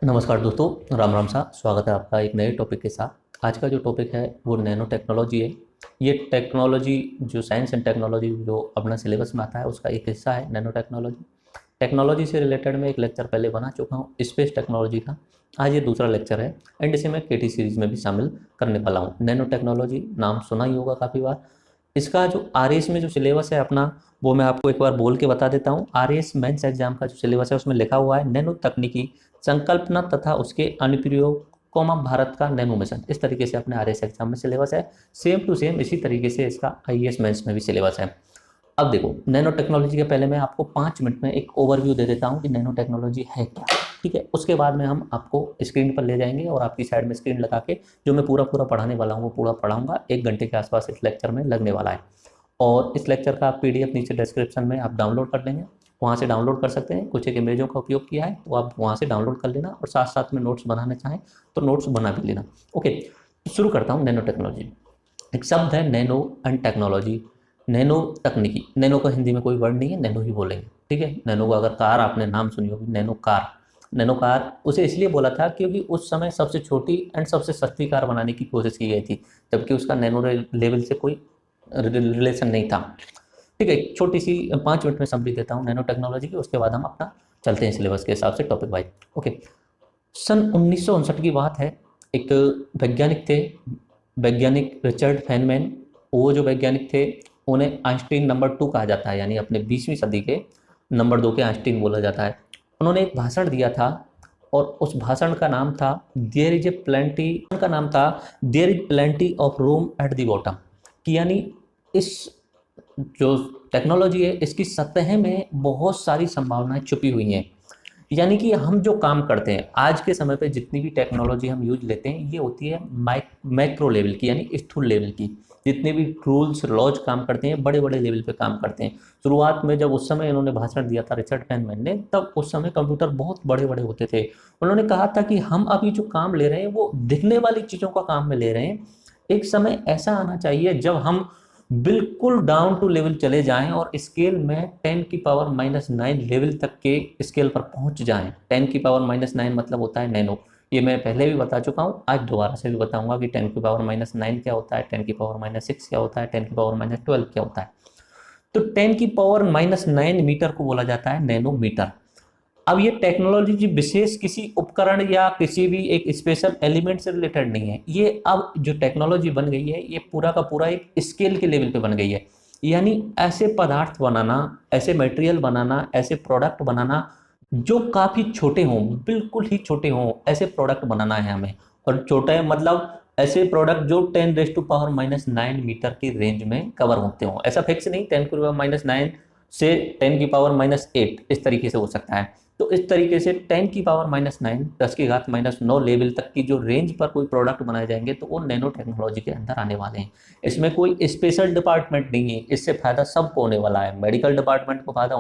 नमस्कार दोस्तों, राम राम सा स्वागत है आपका एक नए टॉपिक के साथ। आज का जो टॉपिक है वो नैनो टेक्नोलॉजी है। ये टेक्नोलॉजी जो साइंस एंड टेक्नोलॉजी जो अपना सिलेबस में आता है उसका एक हिस्सा है नैनो टेक्नोलॉजी। टेक्नोलॉजी से रिलेटेड मैं एक लेक्चर पहले बना चुका हूँ स्पेस टेक्नोलॉजी का। आज ये दूसरा लेक्चर है एंड इसे मैं केटी सीरीज में भी शामिल करने वाला हूँ। नैनो टेक्नोलॉजी नाम सुना ही होगा काफ़ी बार। इसका जो आरएस में जो सिलेबस है अपना, वो मैं आपको एक बार बोल के बता देता हूँ। आरएस मेंस एग्जाम का जो सिलेबस है उसमें लिखा हुआ है नैनो तकनीकी संकल्पना तथा उसके अनुप्रयोग कॉमा भारत का नैनो मिशन। इस तरीके से अपने आरएस एग्जाम में सिलेबस है। सेम टू सेम इसी तरीके से इसका आईएएस मेंस में भी सिलेबस है। अब देखो, नैनो टेक्नोलॉजी के पहले मैं आपको 5 मिनट में एक ओवरव्यू दे देता हूँ कि नैनो टेक्नोलॉजी है क्या। ठीक है, उसके बाद में हम आपको स्क्रीन पर ले जाएंगे और आपकी साइड में स्क्रीन लगा के जो मैं पूरा पूरा पढ़ाने वाला हूँ वो पूरा पढ़ाऊंगा। 1 घंटे के आसपास इस लेक्चर में लगने वाला है और इस लेक्चर का पीडीएफ नीचे डिस्क्रिप्शन में आप डाउनलोड कर लेंगे, वहाँ से डाउनलोड कर सकते हैं। कुछ एक इमेजों का उपयोग किया है तो आप वहाँ से डाउनलोड कर लेना और साथ साथ में नोट्स बनाना चाहें तो नोट्स बना भी लेना। ओके, शुरू करता हूँ। नैनो टेक्नोलॉजी एक शब्द है, नैनो एंड टेक्नोलॉजी। नैनो तकनीकी, नैनो का हिंदी में कोई वर्ड नहीं है, नैनो ही बोलेंगे। ठीक है, नैनो का अगर कार आपने नाम सुनी होगी, नैनो कार। नैनो कार उसे इसलिए बोला था क्योंकि उस समय सबसे छोटी एंड सबसे सस्ती कार बनाने की कोशिश की गई थी, जबकि उसका नैनो लेवल से कोई रिलेशन नहीं था। ठीक है, एक छोटी सी 5 मिनट में समरी देता हूँ नैनो टेक्नोलॉजी की, उसके बाद हम अपना चलते हैं सिलेबस के हिसाब से टॉपिक वाइज। ओके, सन 1959 की बात है। एक वैज्ञानिक थे, वैज्ञानिक रिचर्ड फेनमैन। वो जो वैज्ञानिक थे उन्हें आइंस्टीन नंबर 2 कहा जाता है, यानी अपने 20वीं सदी के नंबर 2 के आइंस्टीन बोला जाता है। उन्होंने एक भाषण दिया था और उस भाषण का नाम था देयर इज ए प्लेंटी, का नाम था there is plenty of room at the bottom. कि यानी इस जो टेक्नोलॉजी है इसकी सतह में बहुत सारी संभावनाएं छुपी हुई हैं। यानी कि हम जो काम करते हैं आज के समय पे, जितनी भी टेक्नोलॉजी हम यूज लेते हैं ये होती है मैक्रो लेवल की, यानी स्थूल लेवल की। जितने भी रूल्स लॉज काम करते हैं बड़े बड़े लेवल पे काम करते हैं। शुरुआत में जब उस समय इन्होंने भाषण दिया था रिचर्ड फेनमैन ने, तब उस समय कंप्यूटर बहुत बड़े बड़े होते थे। उन्होंने कहा था कि हम अभी जो काम ले रहे हैं वो दिखने वाली चीज़ों का काम में ले रहे हैं। एक समय ऐसा आना चाहिए जब हम बिल्कुल डाउन टू लेवल चले जाएं और स्केल में 10⁻⁹ लेवल तक के स्केल पर पहुंच जाएं। 10⁻⁹ मतलब होता है नैनो। ये मैं पहले भी बता चुका हूं, आज दोबारा से भी बताऊंगा कि 10⁻⁹ क्या होता है, 10⁻�6 क्या होता है, 10⁻12 क्या होता है। तो 10⁻⁹ मीटर को बोला जाता है नैनोमीटर। अब ये टेक्नोलॉजी विशेष किसी उपकरण या किसी भी एक स्पेशल एलिमेंट से रिलेटेड नहीं है। ये अब जो टेक्नोलॉजी बन गई है ये पूरा का पूरा एक स्केल के लेवल पे बन गई है। यानी ऐसे पदार्थ बनाना, ऐसे मटेरियल बनाना, ऐसे प्रोडक्ट बनाना जो काफ़ी छोटे हों, बिल्कुल ही छोटे हों, ऐसे प्रोडक्ट बनाना है हमें। और छोटे मतलब ऐसे प्रोडक्ट जो 10⁻⁹ मीटर की रेंज में कवर होते हों। ऐसा फिक्स नहीं 10⁻⁹ से 10⁻�8 इस तरीके से हो सकता है। तो इस तरीके से 10⁻⁹ 10⁻⁹ लेवल तक की जो रेंज पर कोई प्रोडक्ट बनाए जाएंगे तो वो नैनो टेक्नोलॉजी के अंदर आने वाले हैं। इसमें कोई स्पेशल डिपार्टमेंट नहीं है, इससे फायदा सबको होने वाला है। मेडिकल डिपार्टमेंट को फायदा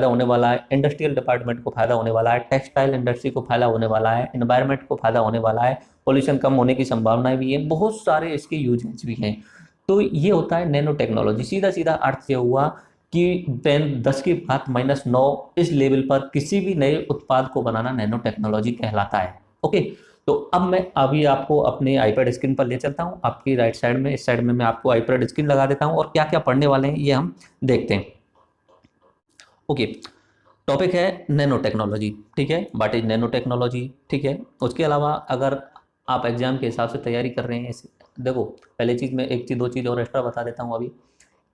होने वाला है, इंडस्ट्रियल डिपार्टमेंट को फायदा होने वाला है, टेक्सटाइल इंडस्ट्री को फायदा होने वाला है, एनवायरमेंट को फायदा होने वाला है, पोल्यूशन कम होने की संभावनाएं भी है, बहुत सारे इसके यूजेस भी हैं। तो ये होता है नैनो टेक्नोलॉजी। सीधा सीधा अर्थ ये हुआ कि 10⁻⁹ इस लेवल पर किसी भी नए उत्पाद को बनाना नैनो टेक्नोलॉजी कहलाता है। ओके, तो अब मैं अभी आपको अपने आईपैड स्क्रीन पर ले चलता हूं। आपकी राइट साइड में, इस साइड में मैं आपको आईपैड स्क्रीन लगा देता हूं और क्या क्या पढ़ने वाले हैं ये हम देखते हैं। ओके, टॉपिक है नैनो टेक्नोलॉजी। ठीक है, व्हाट इज नैनो टेक्नोलॉजी। ठीक है, उसके अलावा अगर आप एग्जाम के हिसाब से तैयारी कर रहे हैं, देखो पहले चीज़ मैं एक चीज़ दो चीज़ और एक्स्ट्रा बता देता हूँ अभी,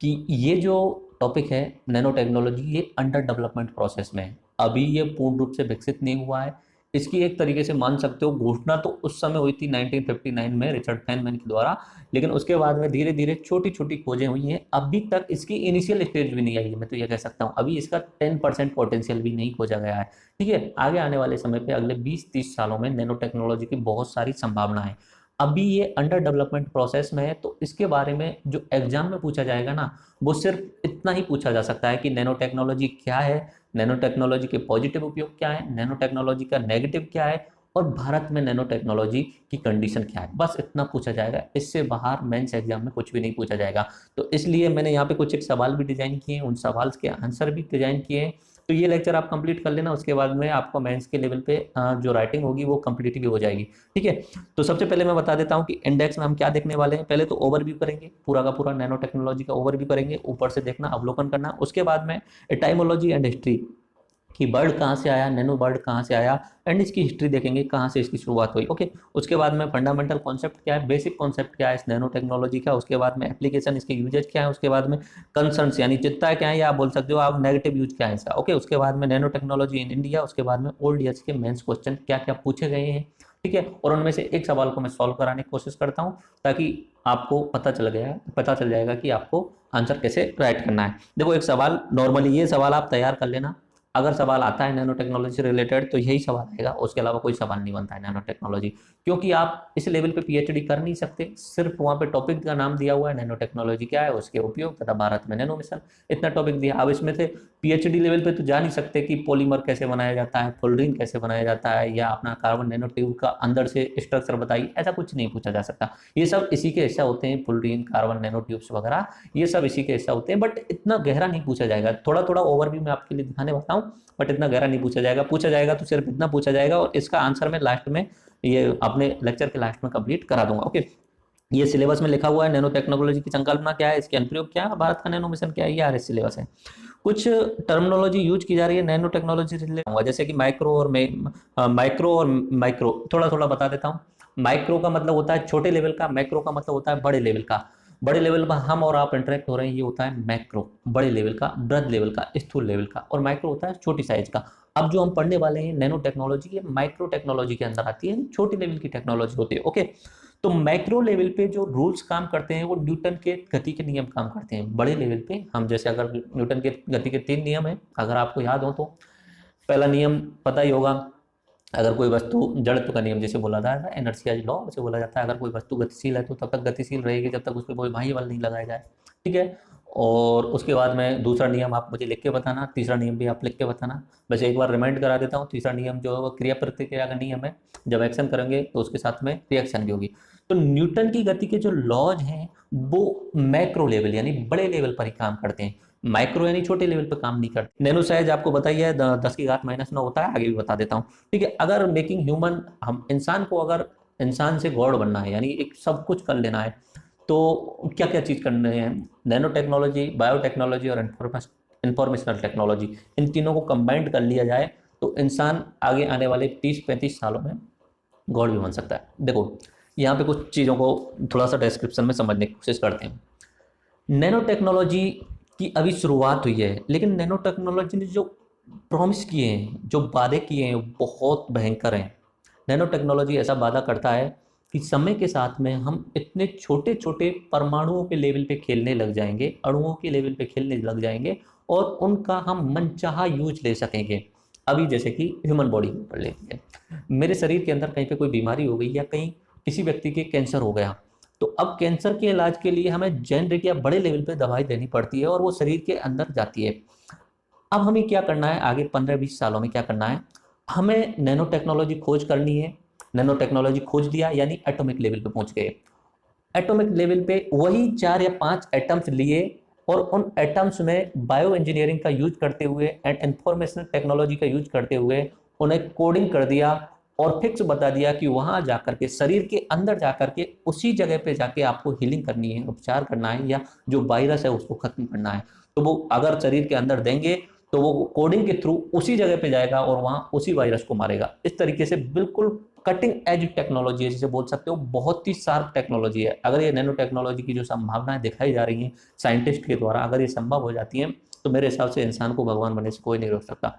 कि ये जो टॉपिक है नैनो टेक्नोलॉजी ये अंडर डेवलपमेंट प्रोसेस में है। अभी ये पूर्ण रूप से विकसित नहीं हुआ है। इसकी एक तरीके से मान सकते हो घोषणा तो उस समय हुई थी 1959 में रिचर्ड फेनमैन के द्वारा, लेकिन उसके बाद में धीरे धीरे छोटी छोटी खोजें हुई हैं। अभी तक इसकी इनिशियल स्टेज भी नहीं आई है, मैं तो ये कह सकता हूँ अभी इसका 10% पोटेंशियल भी नहीं खोजा गया है। ठीक है, आगे आने वाले समय पे अगले 20-30 सालों में नैनो टेक्नोलॉजी की बहुत सारी संभावना है। अभी ये अंडर डेवलपमेंट प्रोसेस में है, तो इसके बारे में जो एग्जाम में पूछा जाएगा ना, वो सिर्फ इतना ही पूछा जा सकता है कि नैनो टेक्नोलॉजी क्या है, नैनो टेक्नोलॉजी के पॉजिटिव उपयोग क्या है, नैनो टेक्नोलॉजी का नेगेटिव क्या है, और भारत में नैनो टेक्नोलॉजी की कंडीशन क्या है। बस इतना पूछा जाएगा, इससे बाहर मेंस एग्जाम में कुछ भी नहीं पूछा जाएगा। तो इसलिए मैंने यहाँ पे कुछ एक सवाल भी डिजाइन किए हैं, उन सवाल के आंसर भी डिजाइन किए हैं। तो ये लेक्चर आप कंप्लीट कर लेना, उसके बाद में आपको मेंस के लेवल पे जो राइटिंग होगी वो कंप्लीट भी हो जाएगी। ठीक है, तो सबसे पहले मैं बता देता हूँ कि इंडेक्स में हम क्या देखने वाले हैं। पहले तो ओवरव्यू करेंगे, पूरा का पूरा नैनो टेक्नोलॉजी का ओवरव्यू करेंगे, ऊपर से देखना, अवलोकन करना। उसके बाद में एटाइमोलॉजी एंड हिस्ट्री कि बर्ड कहाँ से आया, नैनो बर्ड कहाँ से आया, एंड इसकी हिस्ट्री देखेंगे कहाँ से इसकी शुरुआत हुई। ओके, उसके बाद में फंडामेंटल कॉन्सेप्ट क्या है, बेसिक कॉन्सेप्ट क्या है इस नैनो टेक्नोलॉजी का, उसके बाद में एप्लीकेशन, इसके यूजेज क्या है, उसके बाद में कंसर्न्स यानी चिंता क्या है, या आप बोल सकते हो आप नेगेटिव यूज क्या है इसका। ओके, उसके बाद में नैनो टेक्नोलॉजी इन इंडिया, उसके बाद में ओल्ड ईयर्स के मेंस क्वेश्चन क्या क्या पूछे गए हैं। ठीक है, और उनमें से एक सवाल को मैं सॉल्व कराने की कोशिश करता हूँ ताकि आपको पता चल जाएगा कि आपको आंसर कैसे राइट करना है। देखो, एक सवाल नॉर्मली ये सवाल आप तैयार कर लेना, अगर सवाल आता है नैनो टेक्नोलॉजी से रिलेटेड तो यही सवाल आएगा, उसके अलावा कोई सवाल नहीं बनता है नैनो टेक्नोलॉजी, क्योंकि आप इस लेवल पे पीएचडी कर नहीं सकते। सिर्फ वहाँ पे टॉपिक का नाम दिया हुआ है नैनो टेक्नोलॉजी क्या है, उसके उपयोग तथा भारत में नैनो मिशन, इतना टॉपिक दिया। अब इसमें से पीएचडी लेवल पे तो जा नहीं सकते कि पॉलीमर कैसे बनाया जाता है, फ्लोरीन कैसे बनाया जाता है, या अपना कार्बन नैनो ट्यूब का अंदर से स्ट्रक्चर बताइए, ऐसा कुछ नहीं पूछा जा सकता। ये सब इसी के हिस्सा होते हैं, फ्लोरीन, कार्बन नैनो ट्यूब्स वगैरह, ये सब इसी के हिस्सा होते हैं, बट इतना गहरा नहीं पूछा जाएगा। थोड़ा थोड़ा ओवरव्यू मैं आपके लिए दिखाने वाला हूँ, बट इतना गहरा नहीं पूछा जाएगा तो सिर्फ इतना पूछा जाएगा, और इसका आंसर मैं लास्ट में, ये अपने लेक्चर के लास्ट में कंप्लीट करा दूंगा। ओके, ये सिलेबस में लिखा हुआ है, नैनो टेक्नोलॉजी की संकल्पना क्या है, इसके अनुप्रयोग क्या है, भारत का नैनो मिशन क्या है, ये आरएस सिलेबस है। कुछ टर्मिनोलॉजी यूज की जा रही है नैनो टेक्नोलॉजी से रिलेटेड, जैसे कि माइक्रो और माइक्रो थोड़ा थोड़ा बता देता हूँ। माइक्रो का मतलब होता है छोटे लेवल का, मैक्रो का मतलब होता है बड़े लेवल का। बड़े लेवल पर हम और आप इंटरेक्ट हो रहे हैं, ये होता है मैक्रो, बड़े लेवल का, बृहद लेवल का, स्थूल लेवल का, और माइक्रो होता है छोटी साइज का। अब जो हम पढ़ने वाले हैं नैनो टेक्नोलॉजी, ये माइक्रो टेक्नोलॉजी के अंदर आती है, छोटी लेवल की टेक्नोलॉजी होती है। ओके, तो मैक्रो लेवल पे जो रूल्स काम करते हैं वो न्यूटन के गति के नियम काम करते हैं। बड़े लेवल पे हम जैसे, अगर न्यूटन के गति के 3 नियम है, अगर आपको याद हो तो पहला नियम पता ही होगा, अगर कोई वस्तु, जड़त्व का नियम जैसे बोला जाता है, इनर्शिया लॉ उसे बोला जाता है, अगर कोई वस्तु गतिशील है तो तब तक गतिशील रहेगी जब तक उस पर कोई बाह्य बल नहीं लगाया जाए। ठीक है, और उसके बाद में दूसरा नियम आप मुझे लिख के बताना, तीसरा नियम भी आप लिख के बताना। वैसे एक बार रिमाइंड करा देता हूँ, तीसरा नियम जो है वो क्रिया प्रतिक्रिया का नियम है, जब एक्शन करेंगे तो उसके साथ में रिएक्शन भी होगी। तो न्यूटन की गति के जो लॉज हैं वो मैक्रो लेवल यानी बड़े लेवल पर ही काम करते हैं, माइक्रो यानी छोटे लेवल पर काम नहीं करते। नैनो साइज आपको बताइए 10⁻⁹ होता है, आगे भी बता देता हूँ। ठीक है, अगर मेकिंग ह्यूमन, हम इंसान को, अगर इंसान से गॉड बनना है यानी एक सब कुछ कर लेना है, तो क्या क्या चीज़ करने हैं, नैनो टेक्नोलॉजी, बायोटेक्नोलॉजी और इंफॉर्मेशनल टेक्नोलॉजी, इन तीनों को कंबाइंड कर लिया जाए तो इंसान आगे आने वाले 30-35 सालों में गॉड भी बन सकता है। देखो, यहाँ पे कुछ चीज़ों को थोड़ा सा डिस्क्रिप्शन में समझने की कोशिश करते हैं। नैनो टेक्नोलॉजी की अभी शुरुआत हुई है, लेकिन नैनो टेक्नोलॉजी ने जो प्रॉमिस किए हैं, जो वादे किए हैं, बहुत भयंकर हैं। नैनो टेक्नोलॉजी ऐसा वादा करता है कि समय के साथ में हम इतने छोटे छोटे परमाणुओं के लेवल पे खेलने लग जाएंगे, अणुओं के लेवल पे खेलने लग जाएंगे, और उनका हम मनचाहा यूज ले सकेंगे। अभी जैसे कि ह्यूमन बॉडी के ऊपर लेते हैं, मेरे शरीर के अंदर कहीं पे कोई बीमारी हो गई, या कहीं किसी व्यक्ति के कैंसर हो गया, तो अब कैंसर के इलाज के लिए हमें जेनरिक या बड़े लेवल पे दवाई देनी पड़ती है, और वो शरीर के अंदर जाती है। अब हमें क्या करना है, आगे 15-20 सालों में क्या करना है, हमें नैनो टेक्नोलॉजी खोज करनी है। नैनो टेक्नोलॉजी खोज लिया यानी एटॉमिक लेवल पे पहुंच गए। एटॉमिक लेवल पे वही 4 या 5 एटम्स लिए, और उन एटम्स में बायो इंजीनियरिंग का यूज करते हुए एंड इंफॉर्मेशन टेक्नोलॉजी का यूज करते हुए उन्हें कोडिंग कर दिया, और फिक्स बता दिया कि वहां जाकर के, शरीर के अंदर जाकर के, उसी जगह पे जाके आपको हीलिंग करनी है, उपचार करना है, या जो वायरस है उसको खत्म करना है। तो वो अगर शरीर के अंदर देंगे तो वो कोडिंग के थ्रू उसी जगह पे जाएगा और वहां उसी वायरस को मारेगा। इस तरीके से बिल्कुल कटिंग एज टेक्नोलॉजी है, जिसे बोल सकते हो बहुत ही शार्प टेक्नोलॉजी है। अगर ये नैनो टेक्नोलॉजी की जो संभावनाएं दिखाई जा रही हैं साइंटिस्ट के द्वारा, अगर ये संभव हो जाती हैं, तो मेरे हिसाब से इंसान को भगवान बनने से कोई नहीं रोक सकता।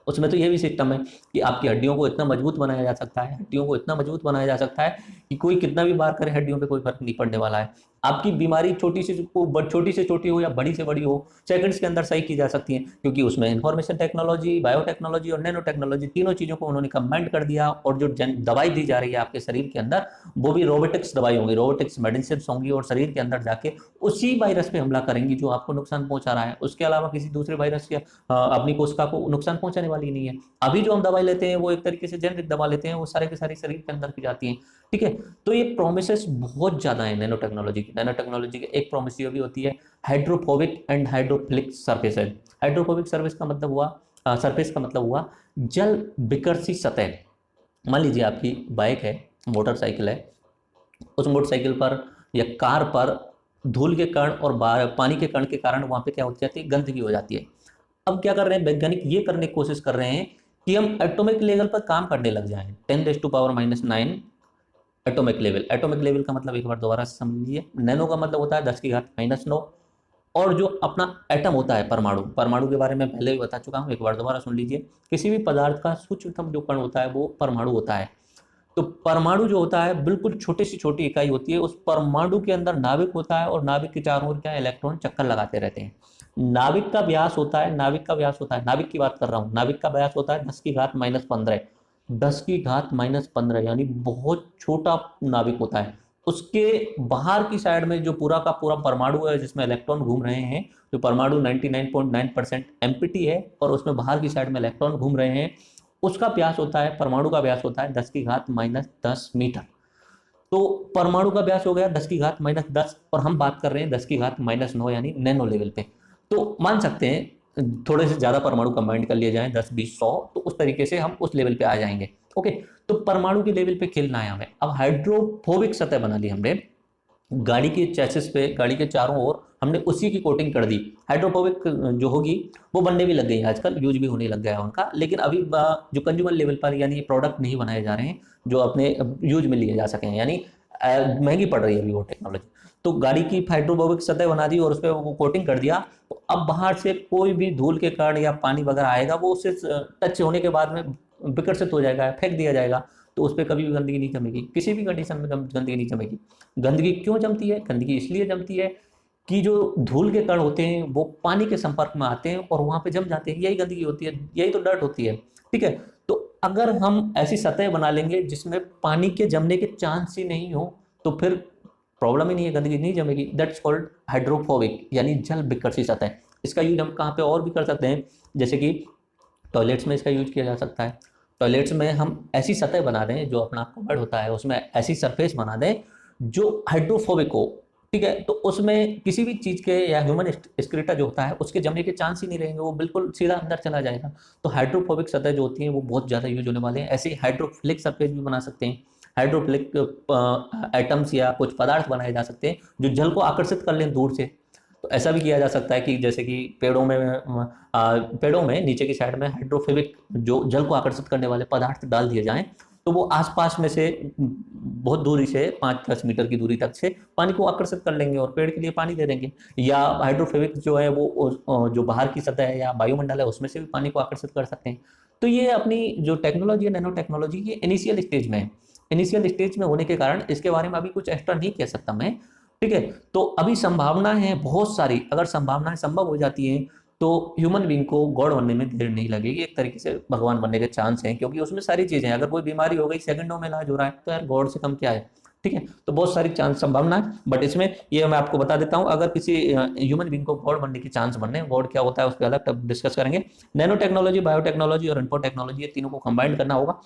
उसमें तो ये भी सिस्टम है कि आपकी हड्डियों को इतना मजबूत बनाया जा सकता है, हड्डियों को इतना मजबूत बनाया जा सकता है कि कोई कितना भी बार करे, हड्डियों पे कोई फर्क नहीं पड़ने वाला है। आपकी बीमारी छोटी से छोटी हो या बड़ी से बड़ी हो, सेकंड्स के अंदर सही की जा सकती है, क्योंकि उसमें इंफॉर्मेशन टेक्नोलॉजी, बायोटेक्नोलॉजी और नैनो टेक्नोलॉजी, तीनों चीज़ों को उन्होंने कंबाइंड कर दिया। और जो दवाई दी जा रही है आपके शरीर के अंदर, वो भी रोबोटिक्स दवाई होंगी, रोबोटिक्स मेडिसिन होंगी, और शरीर के अंदर जाके उसी वायरस पे हमला करेंगी जो आपको नुकसान पहुंचा रहा है। उसके अलावा किसी दूसरे वायरस या अपनी कोशिका को नुकसान पहुंचाने वाली नहीं है। अभी जो हम दवाई लेते हैं वो एक तरीके से जेनरिक दवा लेते हैं, वो सारे के सारे शरीर के अंदर की जाती हैं। ठीक है। तो ये प्रोमिसेस बहुत ज़्यादा है नैनो टेक्नोलॉजी की। नैनो टेक्नोलॉजी की एक प्रोमिस ये भी होती है हाइड्रोफोबिक एंड हाइड्रोफिलिक सरफेस है। हाइड्रोफोबिक सर्विस का मतलब हुआ सरफेस का मतलब हुआ जल विकर्षी सतह। मान लीजिए आपकी बाइक है, मोटरसाइकिल है, उस मोटरसाइकिल पर या कार पर धूल के कण और पानी के कण के कारण वहां पे क्या हो जाती है, गंदगी हो जाती है। अब क्या कर रहे हैं वैज्ञानिक, ये करने की कोशिश कर रहे हैं कि हम एटॉमिक लेवल पर काम करने लग जाएं। 10⁻⁹ एटॉमिक लेवल। एटॉमिक लेवल का मतलब एक बार दोबारा से समझ लीजिए। नैनो का मतलब होता है 10⁻⁹ और जो अपना एटम होता है परमाणु, परमाणु के बारे में पहले भी बता चुका हूं, एक बार दोबारा सुन लीजिए। किसी भी पदार्थ का सूक्ष्मतम जो कण होता है वो परमाणु होता है। तो परमाणु जो होता है बिल्कुल छोटी सी छोटी इकाई होती है। उस परमाणु के अंदर नाभिक होता है और नाभिक के चारों ओर क्या इलेक्ट्रॉन चक्कर लगाते रहते हैं। नाभिक का व्यास होता है, नाभिक का व्यास होता है, नाभिक की बात कर रहा हूं, नाभिक का व्यास होता है 10⁻⁻15। 10⁻⁻15 यानी बहुत छोटा नाभिक होता है। उसके बाहर की साइड में जो पूरा का पूरा परमाणु है जिसमें इलेक्ट्रॉन घूम रहे हैं, जो परमाणु 99.9% एम्प्टी है और उसमें बाहर की साइड में इलेक्ट्रॉन घूम रहे हैं, उसका व्यास होता है, परमाणु का व्यास होता है 10⁻⁻10 मीटर। तो परमाणु का व्यास हो गया 10⁻⁻10 और हम बात कर रहे हैं 10⁻⁹ यानी नैनो लेवल पे। तो मान सकते हैं थोड़े से ज्यादा परमाणु कंबाइंड कर लिए जाएं, 10 20 100, तो उस तरीके से हम उस लेवल पे आ जाएंगे। ओके, तो परमाणु के लेवल पे खेलना है हमें। अब हाइड्रोफोबिक सतह बना ली हमने गाड़ी के चेसिस पे, गाड़ी के चारों ओर हमने उसी की कोटिंग कर दी। हाइड्रोफोबिक जो होगी वो बनने भी लग गई है आजकल, यूज भी होने लग गया है उनका। लेकिन अभी जो कंज्यूमर लेवल पर यानी प्रोडक्ट नहीं बनाए जा रहे हैं जो अपने यूज में लिए जा सके हैं, यानी महंगी पड़ रही है अभी वो टेक्नोलॉजी। तो गाड़ी की हाइड्रोफोबिक सतह बना दी और उस पर वो कोटिंग कर दिया, तो अब बाहर से कोई भी धूल के कण या पानी वगैरह आएगा वो उससे टच होने के बाद में विकसित हो जाएगा, फेंक दिया जाएगा। तो उस पर कभी भी गंदगी नहीं जमेगी, किसी भी कंडीशन में गंदगी नहीं जमेगी। गंदगी क्यों जमती है? गंदगी इसलिए जमती है कि जो धूल के कण होते हैं वो पानी के संपर्क में आते हैं और वहां पे जम जाते हैं, यही गंदगी होती है, यही तो डर्ट होती है। ठीक है, तो अगर हम ऐसी सतह बना लेंगे जिसमें पानी के जमने के चांस ही नहीं हो तो फिर प्रॉब्लम ही नहीं है, गंदगी नहीं जमेगी। दैट्स कॉल्ड हाइड्रोफोबिक यानी जल विकर्षी सतह। इसका यूज हम कहाँ पे और भी कर सकते हैं, जैसे कि टॉयलेट्स में इसका यूज किया जा सकता है। टॉयलेट्स में हम ऐसी सतह बना दें, जो अपना कवर्ड होता है उसमें ऐसी सरफेस बना दें जो हाइड्रोफोबिक हो। ठीक है, तो उसमें किसी भी चीज़ के या ह्यूमन एक्सक्रीटा जो होता है उसके जमने के चांस ही नहीं रहेंगे, वो बिल्कुल सीधा अंदर चला जाएगा। तो हाइड्रोफोबिक सतह जो होती है वो बहुत ज़्यादा यूज होने वाले हैं। ऐसे हाइड्रोफिलिक सरफेस भी बना सकते हैं। हाइड्रोफिलिक एटम्स या कुछ पदार्थ बनाए जा सकते हैं जो जल को आकर्षित कर लें दूर से। तो ऐसा भी किया जा सकता है कि जैसे कि पेड़ों में नीचे की साइड में हाइड्रोफोबिक जो जल को आकर्षित करने वाले पदार्थ डाल दिए जाएं, तो वो आसपास में से बहुत दूरी से 5-10 मीटर की दूरी तक से पानी को आकर्षित कर लेंगे और पेड़ के लिए पानी दे देंगे। या हाइड्रोफोबिक जो है वो जो बाहर की सतह है या वायुमंडल है उसमें से भी पानी को आकर्षित कर सकते हैं। तो ये अपनी जो टेक्नोलॉजी है, नैनो टेक्नोलॉजी, ये इनिशियल स्टेज में है। इनिशियल स्टेज में होने के कारण इसके बारे में अभी कुछ एक्स्ट्रा नहीं कह सकता मैं। ठीक है, तो अभी संभावना है बहुत सारी। अगर संभावनाएं संभव हो जाती हैं तो ह्यूमन बीइंग को गॉड बनने में देर नहीं लगेगी, एक तरीके से भगवान बनने के चांस हैं, क्योंकि उसमें सारी चीजें हैं। अगर कोई बीमारी हो गई सेकंडों में इलाज हो रहा है तो यार गॉड से कम क्या है। ठीक है, तो बहुत सारी चांस संभावना है। बट इसमें ये मैं आपको बता देता हूं, अगर किसी ह्यूमन बीइंग को गॉड बनने के चांस बनने, गॉड क्या होता है उसके अलग तब डिस्कस करेंगे। नैनो टेक्नोलॉजी, बायोटेक्नोलॉजी और इन्फो टेक्नोलॉजी, ये तीनों को कंबाइन करना होगा।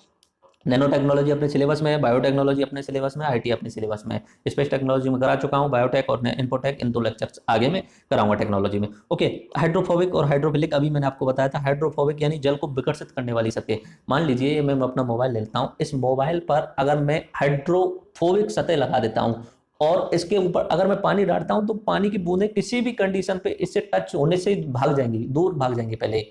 नैनो टेक्नोलॉजी अपने सिलेबस में है, बायोटेक्नोलॉजी अपने सिलेबस में, आईटी अपने सिलेबस में है। स्पेस टेक्नोलॉजी में करा चुका हूं, बायोटेक और इन्फोटेक इन 2 लेक्चर्स आगे में कराऊंगा टेक्नोलॉजी में। ओके, हाइड्रोफोबिक और हाइड्रोफिलिक अभी मैंने आपको बताया था। हाइड्रोफोबिक यानी जल को विकर्षित करने वाली सतह। मान लीजिए मैं अपना मोबाइल लेता हूं, इस मोबाइल पर अगर मैं हाइड्रोफोबिक सतह लगा देता हूं और इसके ऊपर अगर मैं पानी डालता हूं तो पानी की बूंदें किसी भी कंडीशन पे इससे टच होने से भाग जाएंगी, दूर भाग जाएंगी पहले,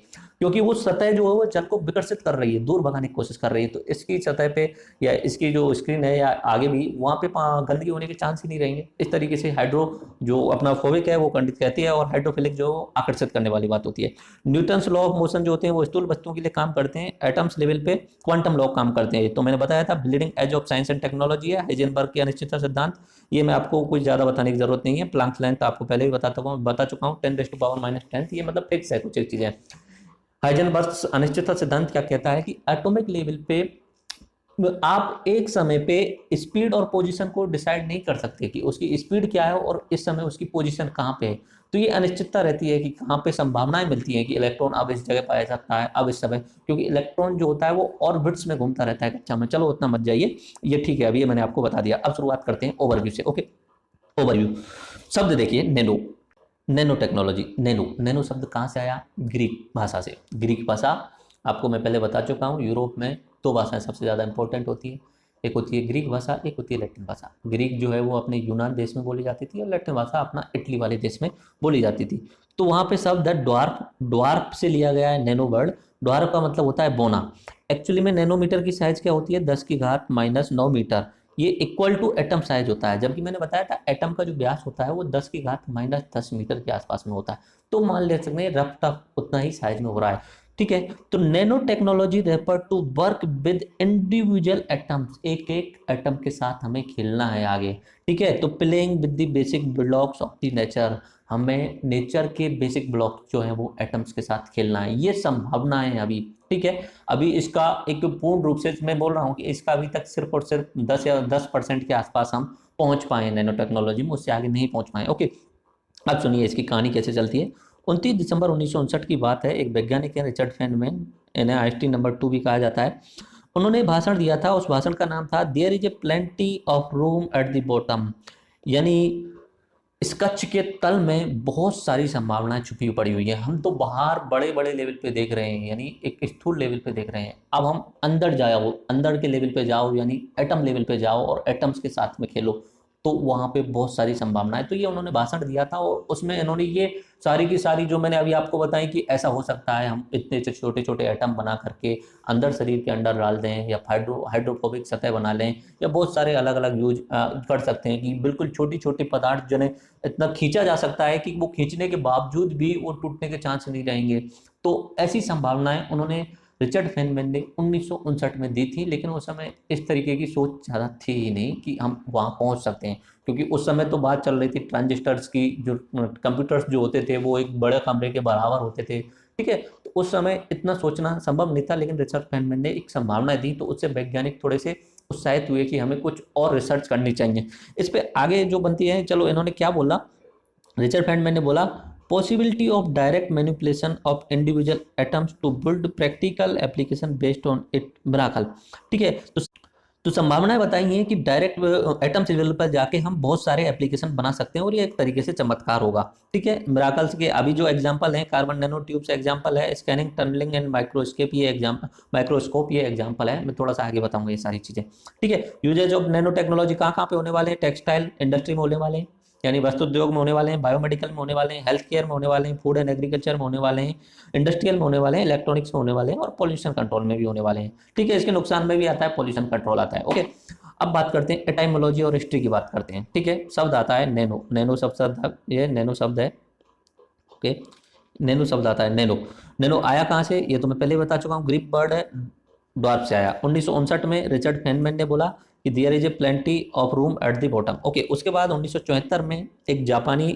क्योंकि वो सतह जो है वो जल को विकर्षित कर रही है, दूर भगाने की कोशिश कर रही है। तो इसकी सतह पे या इसकी जो स्क्रीन है या आगे भी वहां पे गंदगी होने के चांस ही नहीं रहेंगे। इस तरीके से हाइड्रो जो अपना फोबिक है वो खंडित कहती है और हाइड्रोफिलिक जो आकर्षित करने वाली बात होती है। न्यूटन्स लॉ ऑफ मोशन जो होते हैं वो स्थूल वस्तुओं के लिए काम करते हैं, एटम्स लेवल पे क्वांटम लॉ काम करते हैं। तो मैंने बताया था bleeding edge of science and technology है, हाइजेनबर्ग की अनिश्चितता सिद्धांत। ये मैं आपको कुछ ज्यादा बताने की जरूरत नहीं है। प्लांक्स लेंथ आपको पहले भी बता चुका हूँ 10⁻⁻10, ये मतलब फिक्स है कुछ एक चीजें। हाइजेनबर्ग अनिश्चितता सिद्धांत क्या कहता है कि एटॉमिक लेवल पे आप एक समय पे स्पीड और पोजीशन को डिसाइड नहीं कर सकते कि उसकी स्पीड क्या है और इस समय उसकी पोजीशन कहाँ पे है। तो ये अनिश्चितता रहती है कि कहाँ पे संभावनाएं मिलती हैं कि इलेक्ट्रॉन अब इस जगह पाया सकता है, अब इस समय, क्योंकि इलेक्ट्रॉन जो होता है वो ऑर्बिट्स में घूमता रहता है कक्षा में। चलो उतना मत जाइए, ये ठीक है, अभी ये मैंने आपको बता दिया। अब शुरुआत करते हैं ओवरव्यू से। Okay, overview. शब्द देखिए, nano, nano technology. Nano, nano शब्द कहाँ से आया? ग्रीक भाषा से। ग्रीक भाषा आपको मैं पहले बता चुका हूँ, यूरोप में दो भाषाएं सबसे ज़्यादा इंपॉर्टेंट होती है, एक होती है ग्रीक भाषा, एक होती है लैटिन भाषा। ग्रीक जो है वो अपने यूनान देश में बोली जाती थी और लैटिन भाषा अपना इटली वाले देश में बोली जाती थी। तो वहाँ पे शब्द है ड्वार्फ, ड्वार्फ से लिया गया है नैनो वर्ड। ड्वार्फ का मतलब होता है बोना। एक्चुअली में नैनोमीटर की साइज क्या होती है? 10⁻⁹ ये इक्वल टू एटम साइज होता है, जबकि मैंने बताया था एटम का जो व्यास होता है वो 10⁻⁻10 मीटर के आसपास में होता है। तो मान ले सकते हैं रफ टफ उतना ही साइज में हो रहा है, ठीक है। तो nano technology refer to work with individual atoms, एक एक एटम के साथ हमें खेलना है आगे, ठीक है। तो playing with the basic blocks of the nature, हमें नेचर के बेसिक ब्लॉक जो है वो एटम्स के साथ खेलना है, ये संभावनाएं है अभी, ठीक है। अभी इसका एक पूर्ण रूप से मैं बोल रहा हूँ कि इसका अभी तक सिर्फ और सिर्फ 10% के आसपास हम पहुंच पाए नैनो टेक्नोलॉजी में, उससे आगे नहीं पहुंच पाए। ओके, अब सुनिए इसकी कहानी कैसे चलती है। 29 दिसंबर 1959 की बात है। एक वैज्ञानिक है रिचर्ड फेनमैन, इन्हें आइंस्टीन नंबर 2 भी कहा जाता है। उन्होंने भाषण दिया था, उस भाषण का नाम था there is a plenty of room at the bottom, यानी इस कच्छ के तल में बहुत सारी संभावनाएं छुपी पड़ी हुई है। हम तो बाहर बड़े बड़े लेवल पे देख रहे हैं, यानी एक स्थूल लेवल पे देख रहे हैं। अब हम अंदर जाओ, अंदर के लेवल पे जाओ, यानी एटम लेवल पे जाओ और एटम्स के साथ में खेलो, तो वहाँ पे बहुत सारी संभावनाएं। तो ये उन्होंने भाषण दिया था और उसमें इन्होंने ये सारी की सारी जो मैंने अभी आपको बताई कि ऐसा हो सकता है हम इतने छोटे छोटे एटम बना करके अंदर शरीर के अंदर डाल दें, या हाइड्रोफोबिक सतह बना लें, या बहुत सारे अलग अलग यूज कर सकते हैं कि बिल्कुल छोटी छोटी पदार्थ जिन्हें इतना खींचा जा सकता है कि वो खींचने के बावजूद भी वो टूटने के चांस नहीं रहेंगे। तो ऐसी संभावनाएं उन्होंने रिचर्ड फेनमैन ने 1959 में दी थी, लेकिन उस समय इस तरीके की सोच ज़्यादा थी ही नहीं कि हम वहाँ पहुँच सकते हैं, क्योंकि उस समय तो बात चल रही थी ट्रांजिस्टर्स की, जो कंप्यूटर्स जो होते थे वो एक बड़े कमरे के बराबर होते थे, ठीक है। तो उस समय इतना सोचना संभव नहीं था, लेकिन रिचर्ड फेनमैन ने एक संभावना दी, तो उससे वैज्ञानिक थोड़े से उत्साहित हुए कि हमें कुछ और रिसर्च करनी चाहिए इस पर आगे जो बनती है। चलो, इन्होंने क्या बोला, रिचर्ड फेनमैन ने बोला possibility of direct manipulation of individual atoms to build practical application based on it miracle, ठीक है। तो संभावनाएं बताई हैं कि डायरेक्ट एटम्स लेवल पर जाके हम बहुत सारे एप्लीकेशन बना सकते हैं और ये एक तरीके से चमत्कार होगा, ठीक है। मिराकल्स के अभी जो एग्जांपल हैं, कार्बन नैनो ट्यूब से एग्जांपल है, स्कैनिंग, टनलिंग एंड माइक्रोस्कोप ये एग्जांपल है। मैं थोड़ा सा आगे बताऊंगा ये सारी चीजें, ठीक है। यूजेज ऑफ नैनो टेक्नोलॉजी कहाँ कहाँ पे होने वाले हैं? टेक्सटाइल इंडस्ट्री में होने वाले हैं, यानी वस्त्र उद्योग में होने वाले हैं, बायोमेडिकल में होने वाले हैं, हेल्थ केयर में होने वाले हैं, फूड एंड एग्रीकल्चर में होने वाले हैं, इंडस्ट्रियल में होने वाले हैं, इलेक्ट्रॉनिक्स में होने वाले हैं और पॉल्यूशन कंट्रोल में भी होने वाले हैं, ठीक है। इसके नुकसान में भी आता है, पॉल्यूशन कंट्रोल आता है। ओके, अब बात करते हैं एटाइमोलॉजी और हिस्ट्री की बात करते हैं, ठीक है। शब्द आता है नैनो, नैनो शब्द, ये नैनो शब्द है, ओके। नैनो शब्द आता है नैनो, नैनो आया कहाँ से? ये तो मैं पहले बता चुका हूँ, ग्रीक वर्ड है, ड्वार्फ से आया। 1959 में रिचर्ड फेनमैन ने बोला कि there is a plenty of room at the bottom, okay. उसके बाद 1974 में एक जापानी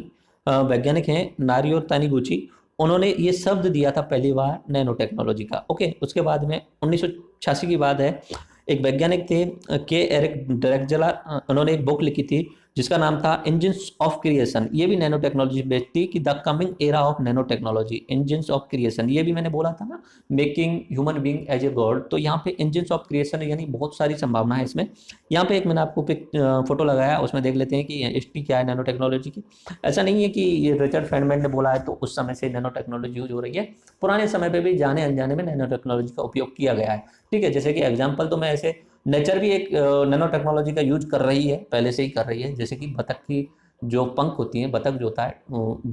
वैज्ञानिक हैं नारियो तानीगुची, उन्होंने ये शब्द दिया था पहली बार नैनो टेक्नोलॉजी का, ओके। उसके बाद में 1986 की बात है, एक वैज्ञानिक थे के एरिक ड्रेक्जला, उन्होंने एक बुक लिखी थी जिसका नाम था इंजन्स ऑफ क्रिएशन। ये भी नैनो टेक्नोलॉजी बेस्ड थी कि the coming era of nano technology, engines of creation. ये भी मैंने बोला था ना, making human being as a god. तो यहाँ पे इंजन्स ऑफ क्रिएशन यानी बहुत सारी संभावना है इसमें। यहाँ पे एक मैंने आपको फोटो लगाया, उसमें देख लेते हैं कि हिस्ट्री क्या है नैनो टेक्नोलॉजी की। ऐसा नहीं है कि ये रिचर्ड फेनमैन ने बोला है तो उस समय से नैनो टेक्नोलॉजी यूज हो रही है, पुराने समय पर भी जाने अनजाने में नैनो टेक्नोलॉजी का उपयोग किया गया है, ठीक है। जैसे कि एग्जाम्पल तो मैं ऐसे, नेचर भी एक नैनो टेक्नोलॉजी का यूज कर रही है, पहले से ही कर रही है। जैसे कि बतख की जो पंख होती हैं, बतख जो होता है,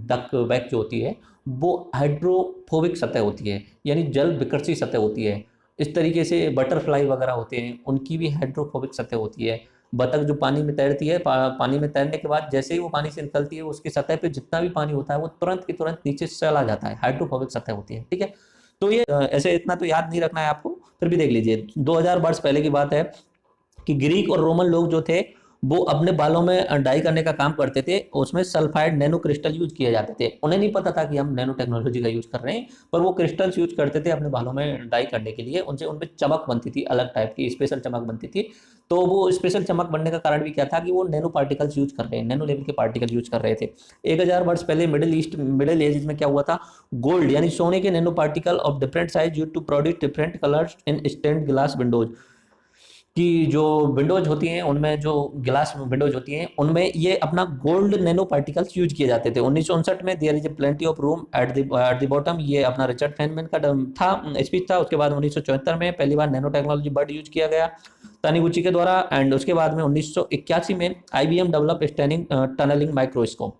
डक बैक जो होती है, वो हाइड्रोफोबिक सतह होती है, यानी जल विकृति सतह होती है। इस तरीके से बटरफ्लाई वगैरह होते हैं, उनकी भी हाइड्रोफोबिक सतह होती है। बतख जो पानी में तैरती है, पानी में तैरने के बाद जैसे ही वो पानी से निकलती है, उसकी सतह पे जितना भी पानी होता है वो तुरंत की तुरंत नीचे चला जाता है, हाइड्रोफोबिक सतह होती है, ठीक है। तो ये ऐसे इतना तो याद नहीं रखना है आपको, फिर भी देख लीजिए। 2000 वर्ष पहले की बात है कि ग्रीक और रोमन लोग जो थे वो अपने बालों में डाई करने का काम करते थे, उसमें सल्फाइड नैनो क्रिस्टल यूज किए जाते थे। उन्हें नहीं पता था कि हम नैनो टेक्नोलॉजी का यूज कर रहे हैं, पर वो क्रिस्टल्स यूज करते थे अपने बालों में डाई करने के लिए। उनसे उनपे चमक बनती थी, अलग टाइप की स्पेशल चमक बनती थी। तो वो स्पेशल चमक बनने का कारण भी क्या था कि वो नैनो पार्टिकल्स यूज कर रहे हैं, नैनो लेवल के पार्टिकल यूज कर रहे थे। 1000 वर्ष पहले मिडिल एज में क्या हुआ था, गोल्ड यानी सोने के nano particle of different size use to produce different colours in stained glass windows, कि जो विंडोज होती हैं उनमें, जो ग्लास विंडोज होती हैं उनमें ये अपना गोल्ड नैनो पार्टिकल्स यूज किए जाते थे। 1959 में there is a plenty of room at the bottom, ये अपना रिचर्ड फेनमैन का था स्पीच था। उसके बाद 1974 में पहली बार नैनो टेक्नोलॉजी वर्ड यूज किया गया तानीगुची के द्वारा। एंड उसके बाद में 1981 में IBM develop scanning tunnelling microscope.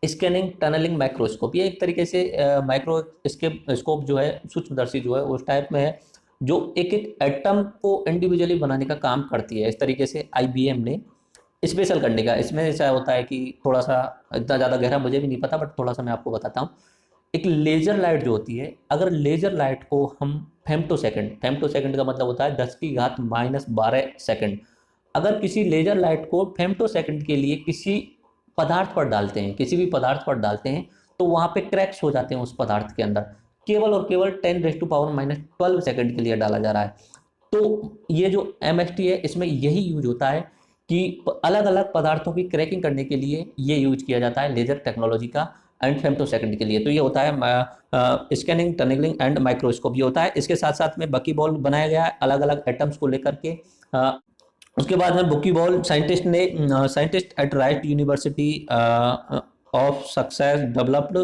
Scanning tunnelling microscope ये एक तरीके से माइक्रो स्कोप जो है, सूक्ष्मदर्शी जो है उस टाइप में है, जो एक एक एटम को इंडिविजुअली बनाने का काम करती है। इस तरीके से IBM ने स्पेशल करने का, इसमें ऐसा होता है कि थोड़ा सा, इतना ज़्यादा गहरा मुझे भी नहीं पता, बट थोड़ा सा मैं आपको बताता हूँ। एक लेजर लाइट जो होती है, अगर लेजर लाइट को हम फेम्टोसेकंड का मतलब होता है 10⁻⁻12 सेकंड, अगर किसी लेजर लाइट को फेम्टोसेकंड के लिए किसी पदार्थ पर डालते हैं, किसी भी पदार्थ पर डालते हैं, तो वहाँ पे क्रैक्स हो जाते हैं उस पदार्थ के अंदर। केवल और केवल 10⁻⁻12 सेकंड के लिए डाला जा रहा है। तो ये जो MST है, इसमें यही यूज होता है कि अलग अलग पदार्थों की क्रैकिंग करने के लिए ये यूज किया जाता है लेजर टेक्नोलॉजी का, एंड फेम्टोसेकंड के लिए। तो ये होता है स्कैनिंग टनलिंग एंड माइक्रोस्कोप, ये होता है। इसके साथ साथ में बकी बॉल बनाया गया है अलग अलग एटम्स को लेकर के। उसके बाद में bucky ball scientist at Rice University of Sussex developed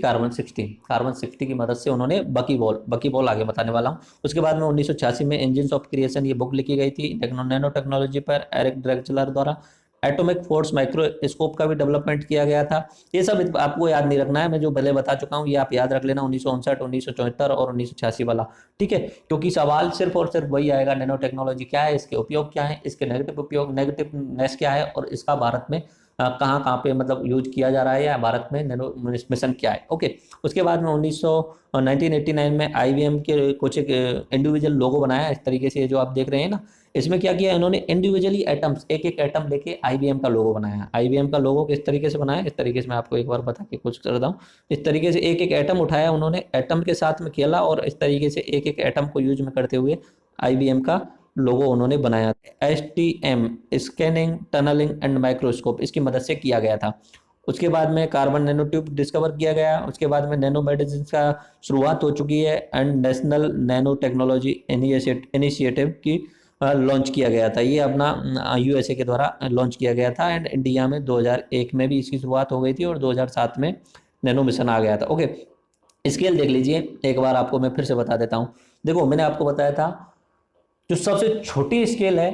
carbon 60 की मदद से उन्होंने बकी बॉल आगे बताने वाला हूँ। उसके बाद में 1986 में इंजिन्स ऑफ क्रिएशन ये बुक लिखी गई थी नैनो टेक्नोलॉजी पर एरिक ड्रेक्चलर द्वारा। एटॉमिक फोर्स माइक्रोस्कोप का भी डेवलपमेंट किया गया था। ये सब आपको याद नहीं रखना है, मैं जो पहले बता चुका हूँ ये आप याद रख लेना, 1959, 1974 और 1986 वाला, ठीक है। क्योंकि सवाल सिर्फ और सिर्फ वही आएगा, नैनो टेक्नोलॉजी क्या है, इसके उपयोग क्या है, इसके नेगेटिवनेस क्या है, और इसका भारत में कहाँ कहाँ पे मतलब यूज किया जा रहा है, या भारत में नैनो मिशन क्या है। ओके, उसके बाद में 1989 में IBM के कुछ एक इंडिविजुअल लोगो बनाया इस तरीके से, जो आप देख रहे हैं ना। इसमें क्या किया इन्होंने, इंडिविजुअली एटम्स, एक एक एटम लेके IBM का लोगो बनाया। IBM का लोगो किस तरीके से बनाया, इस तरीके से मैं आपको एक बार बता के कुछ करता हूँ। इस तरीके से एक एक एटम उठाया उन्होंने, एटम के साथ में खेला, और इस तरीके से एक एक एटम को यूज में करते हुए IBM का लोगो उन्होंने बनाया। STM scanning tunnelling and microscope इसकी मदद से किया गया था। उसके बाद में कार्बन नैनो ट्यूब डिस्कवर किया गया। उसके बाद में नैनो मेडिसिन का शुरुआत हो चुकी है, and national nano technology initiative की लॉन्च किया गया था। ये अपना USA के द्वारा लॉन्च किया गया था, एंड इंडिया में 2001 में भी इसकी शुरुआत हो गई थी, और 2007 में नैनो मिशन आ गया था। ओके, स्केल देख लीजिए एक बार, आपको मैं फिर से बता देता हूँ। देखो, मैंने आपको बताया था जो सबसे छोटी स्केल है,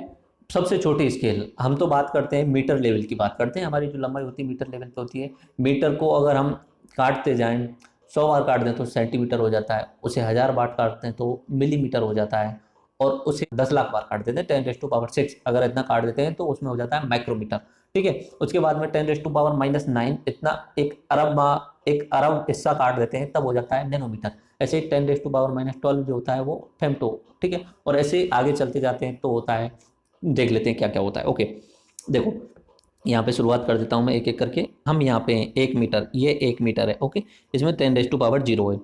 सबसे छोटी स्केल, हम तो बात करते हैं मीटर लेवल की बात करते हैं, हमारी जो लंबाई होती है मीटर लेवल पे होती है। मीटर को अगर हम काटते जाएं, 100 बार काट दें तो सेंटीमीटर हो जाता है, उसे 1000 बार काटते हैं तो मिलीमीटर हो जाता है, और उसे 10 लाख बार काट देते हैं 10⁻6 अगर इतना काट देते हैं तो उसमें हो जाता है माइक्रोमीटर, ठीक है। उसके बाद में 10⁻⁹ इतना एक अरब हिस्सा काट देते हैं तब हो जाता है नैनोमीटर। ऐसे ही 10⁻12 जो होता है वो फेम्टो, ठीक है। और ऐसे आगे चलते जाते हैं तो होता है, देख लेते हैं क्या क्या होता है। ओके, देखो यहाँ पे शुरुआत कर देता हूँ मैं एक एक करके। हम यहाँ पे 1 मीटर, ये 1 मीटर है, ओके। इसमें 10⁻0 है।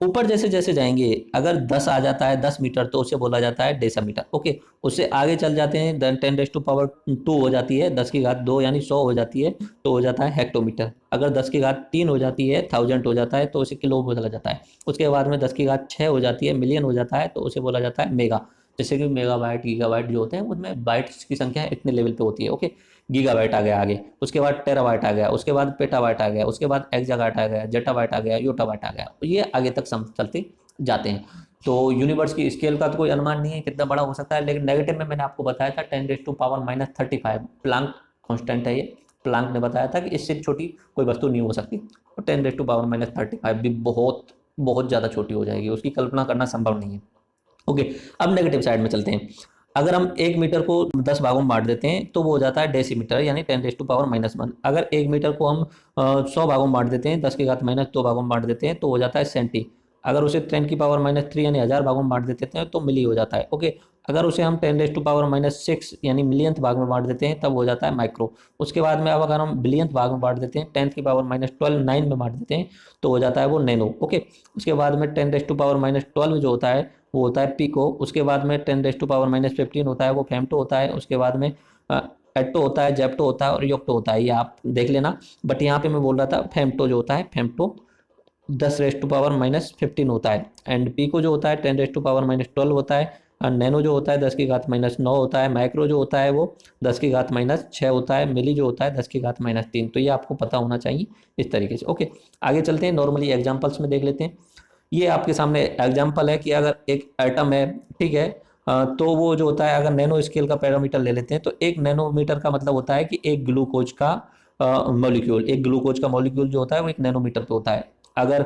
ऊपर जैसे जैसे जाएंगे, अगर 10 आ जाता है 10 मीटर तो उसे बोला जाता है डेसीमीटर, ओके। उससे आगे चल जाते हैं, 10⁻2 हो जाती है, 10⁻2 यानी 100 हो जाती है तो हो जाता है हेक्टोमीटर। अगर 10⁻3 हो जाती है, 1000 हो जाता है तो उसे किलो बोला जाता है। उसके बाद में 10�6 हो जाती है, मिलियन हो जाता है तो उसे बोला जाता है मेगा। जैसे कि मेगाबाइट गीगाबाइट जो होते हैं उसमें बाइट्स की संख्या इतने लेवल पे होती है, ओके। गीगाबाइट आ गया आगे, उसके बाद टेराबाइट आ गया, उसके बाद पेटाबाइट आ गया, उसके बाद एक्जाबाइट आ गया, जेटाबाइट आ गया, योटाबाइट आ गया, ये आगे तक चलते जाते हैं। तो यूनिवर्स की स्केल का तो कोई अनुमान नहीं है कितना बड़ा हो सकता है, लेकिन नेगेटिव में मैंने आपको बताया था 10⁻⁻35 प्लांक कांस्टेंट है ये। प्लांक ने बताया था कि इससे छोटी कोई वस्तु नहीं हो सकती, और 10⁻⁻35 भी बहुत बहुत ज़्यादा छोटी हो जाएगी, उसकी कल्पना करना संभव नहीं है। ओके, अब नेगेटिव साइड में चलते हैं। अगर हम 1 मीटर को 10 भागों में बांट देते हैं तो वो हो जाता है डेसीमीटर, यानी 10⁻⁻1। अगर 1 मीटर को हम 100 भागों में बांट देते हैं, 10⁻2 भागों में बांट देते हैं तो हो जाता है सेंटी। अगर उसे 10⁻³ यानी 1000 भागों में बांट देते हैं तो मिली हो जाता है, ओके। अगर उसे हम 10⁻⁻⁶ यानी मिलियंथ भाग में बांट देते हैं तब हो जाता है माइक्रो। उसके बाद में अब अगर हम बिलियंथ भाग में बांट देते हैं, 10⁻⁻12 9 में बांट देते हैं तो हो जाता है वो नैनो। ओके, उसके बाद में 10⁻12 जो होता है वो होता है पिको। उसके बाद में 10⁻15 होता है वो फेमटो होता है। उसके बाद में एट्टो होता है, जेप्टो होता है और योक्टो होता है, ये आप देख लेना। बट यहाँ पे मैं बोल रहा था फेमटो जो होता है, फेमटो 10⁻15 होता है। एंड पीको जो होता है 10⁻12 होता है। और नैनो जो होता है 10⁻9 होता है। माइक्रो जो होता है वो 10⁻6 होता है। मिली जो होता है 10⁻3। तो ये आपको पता होना चाहिए इस तरीके से। ओके, आगे चलते हैं, नॉर्मली एग्जाम्पल्स में देख लेते हैं। ये आपके सामने एग्जाम्पल है कि अगर एक एटम है, ठीक है, तो वो जो होता है, अगर नैनो स्केल का पैरामीटर ले लेते हैं तो एक नैनोमीटर का मतलब होता है कि एक ग्लूकोज का मॉलिक्यूल, एक ग्लूकोज का मॉलिक्यूल जो होता है वो एक नैनोमीटर पे होता है। अगर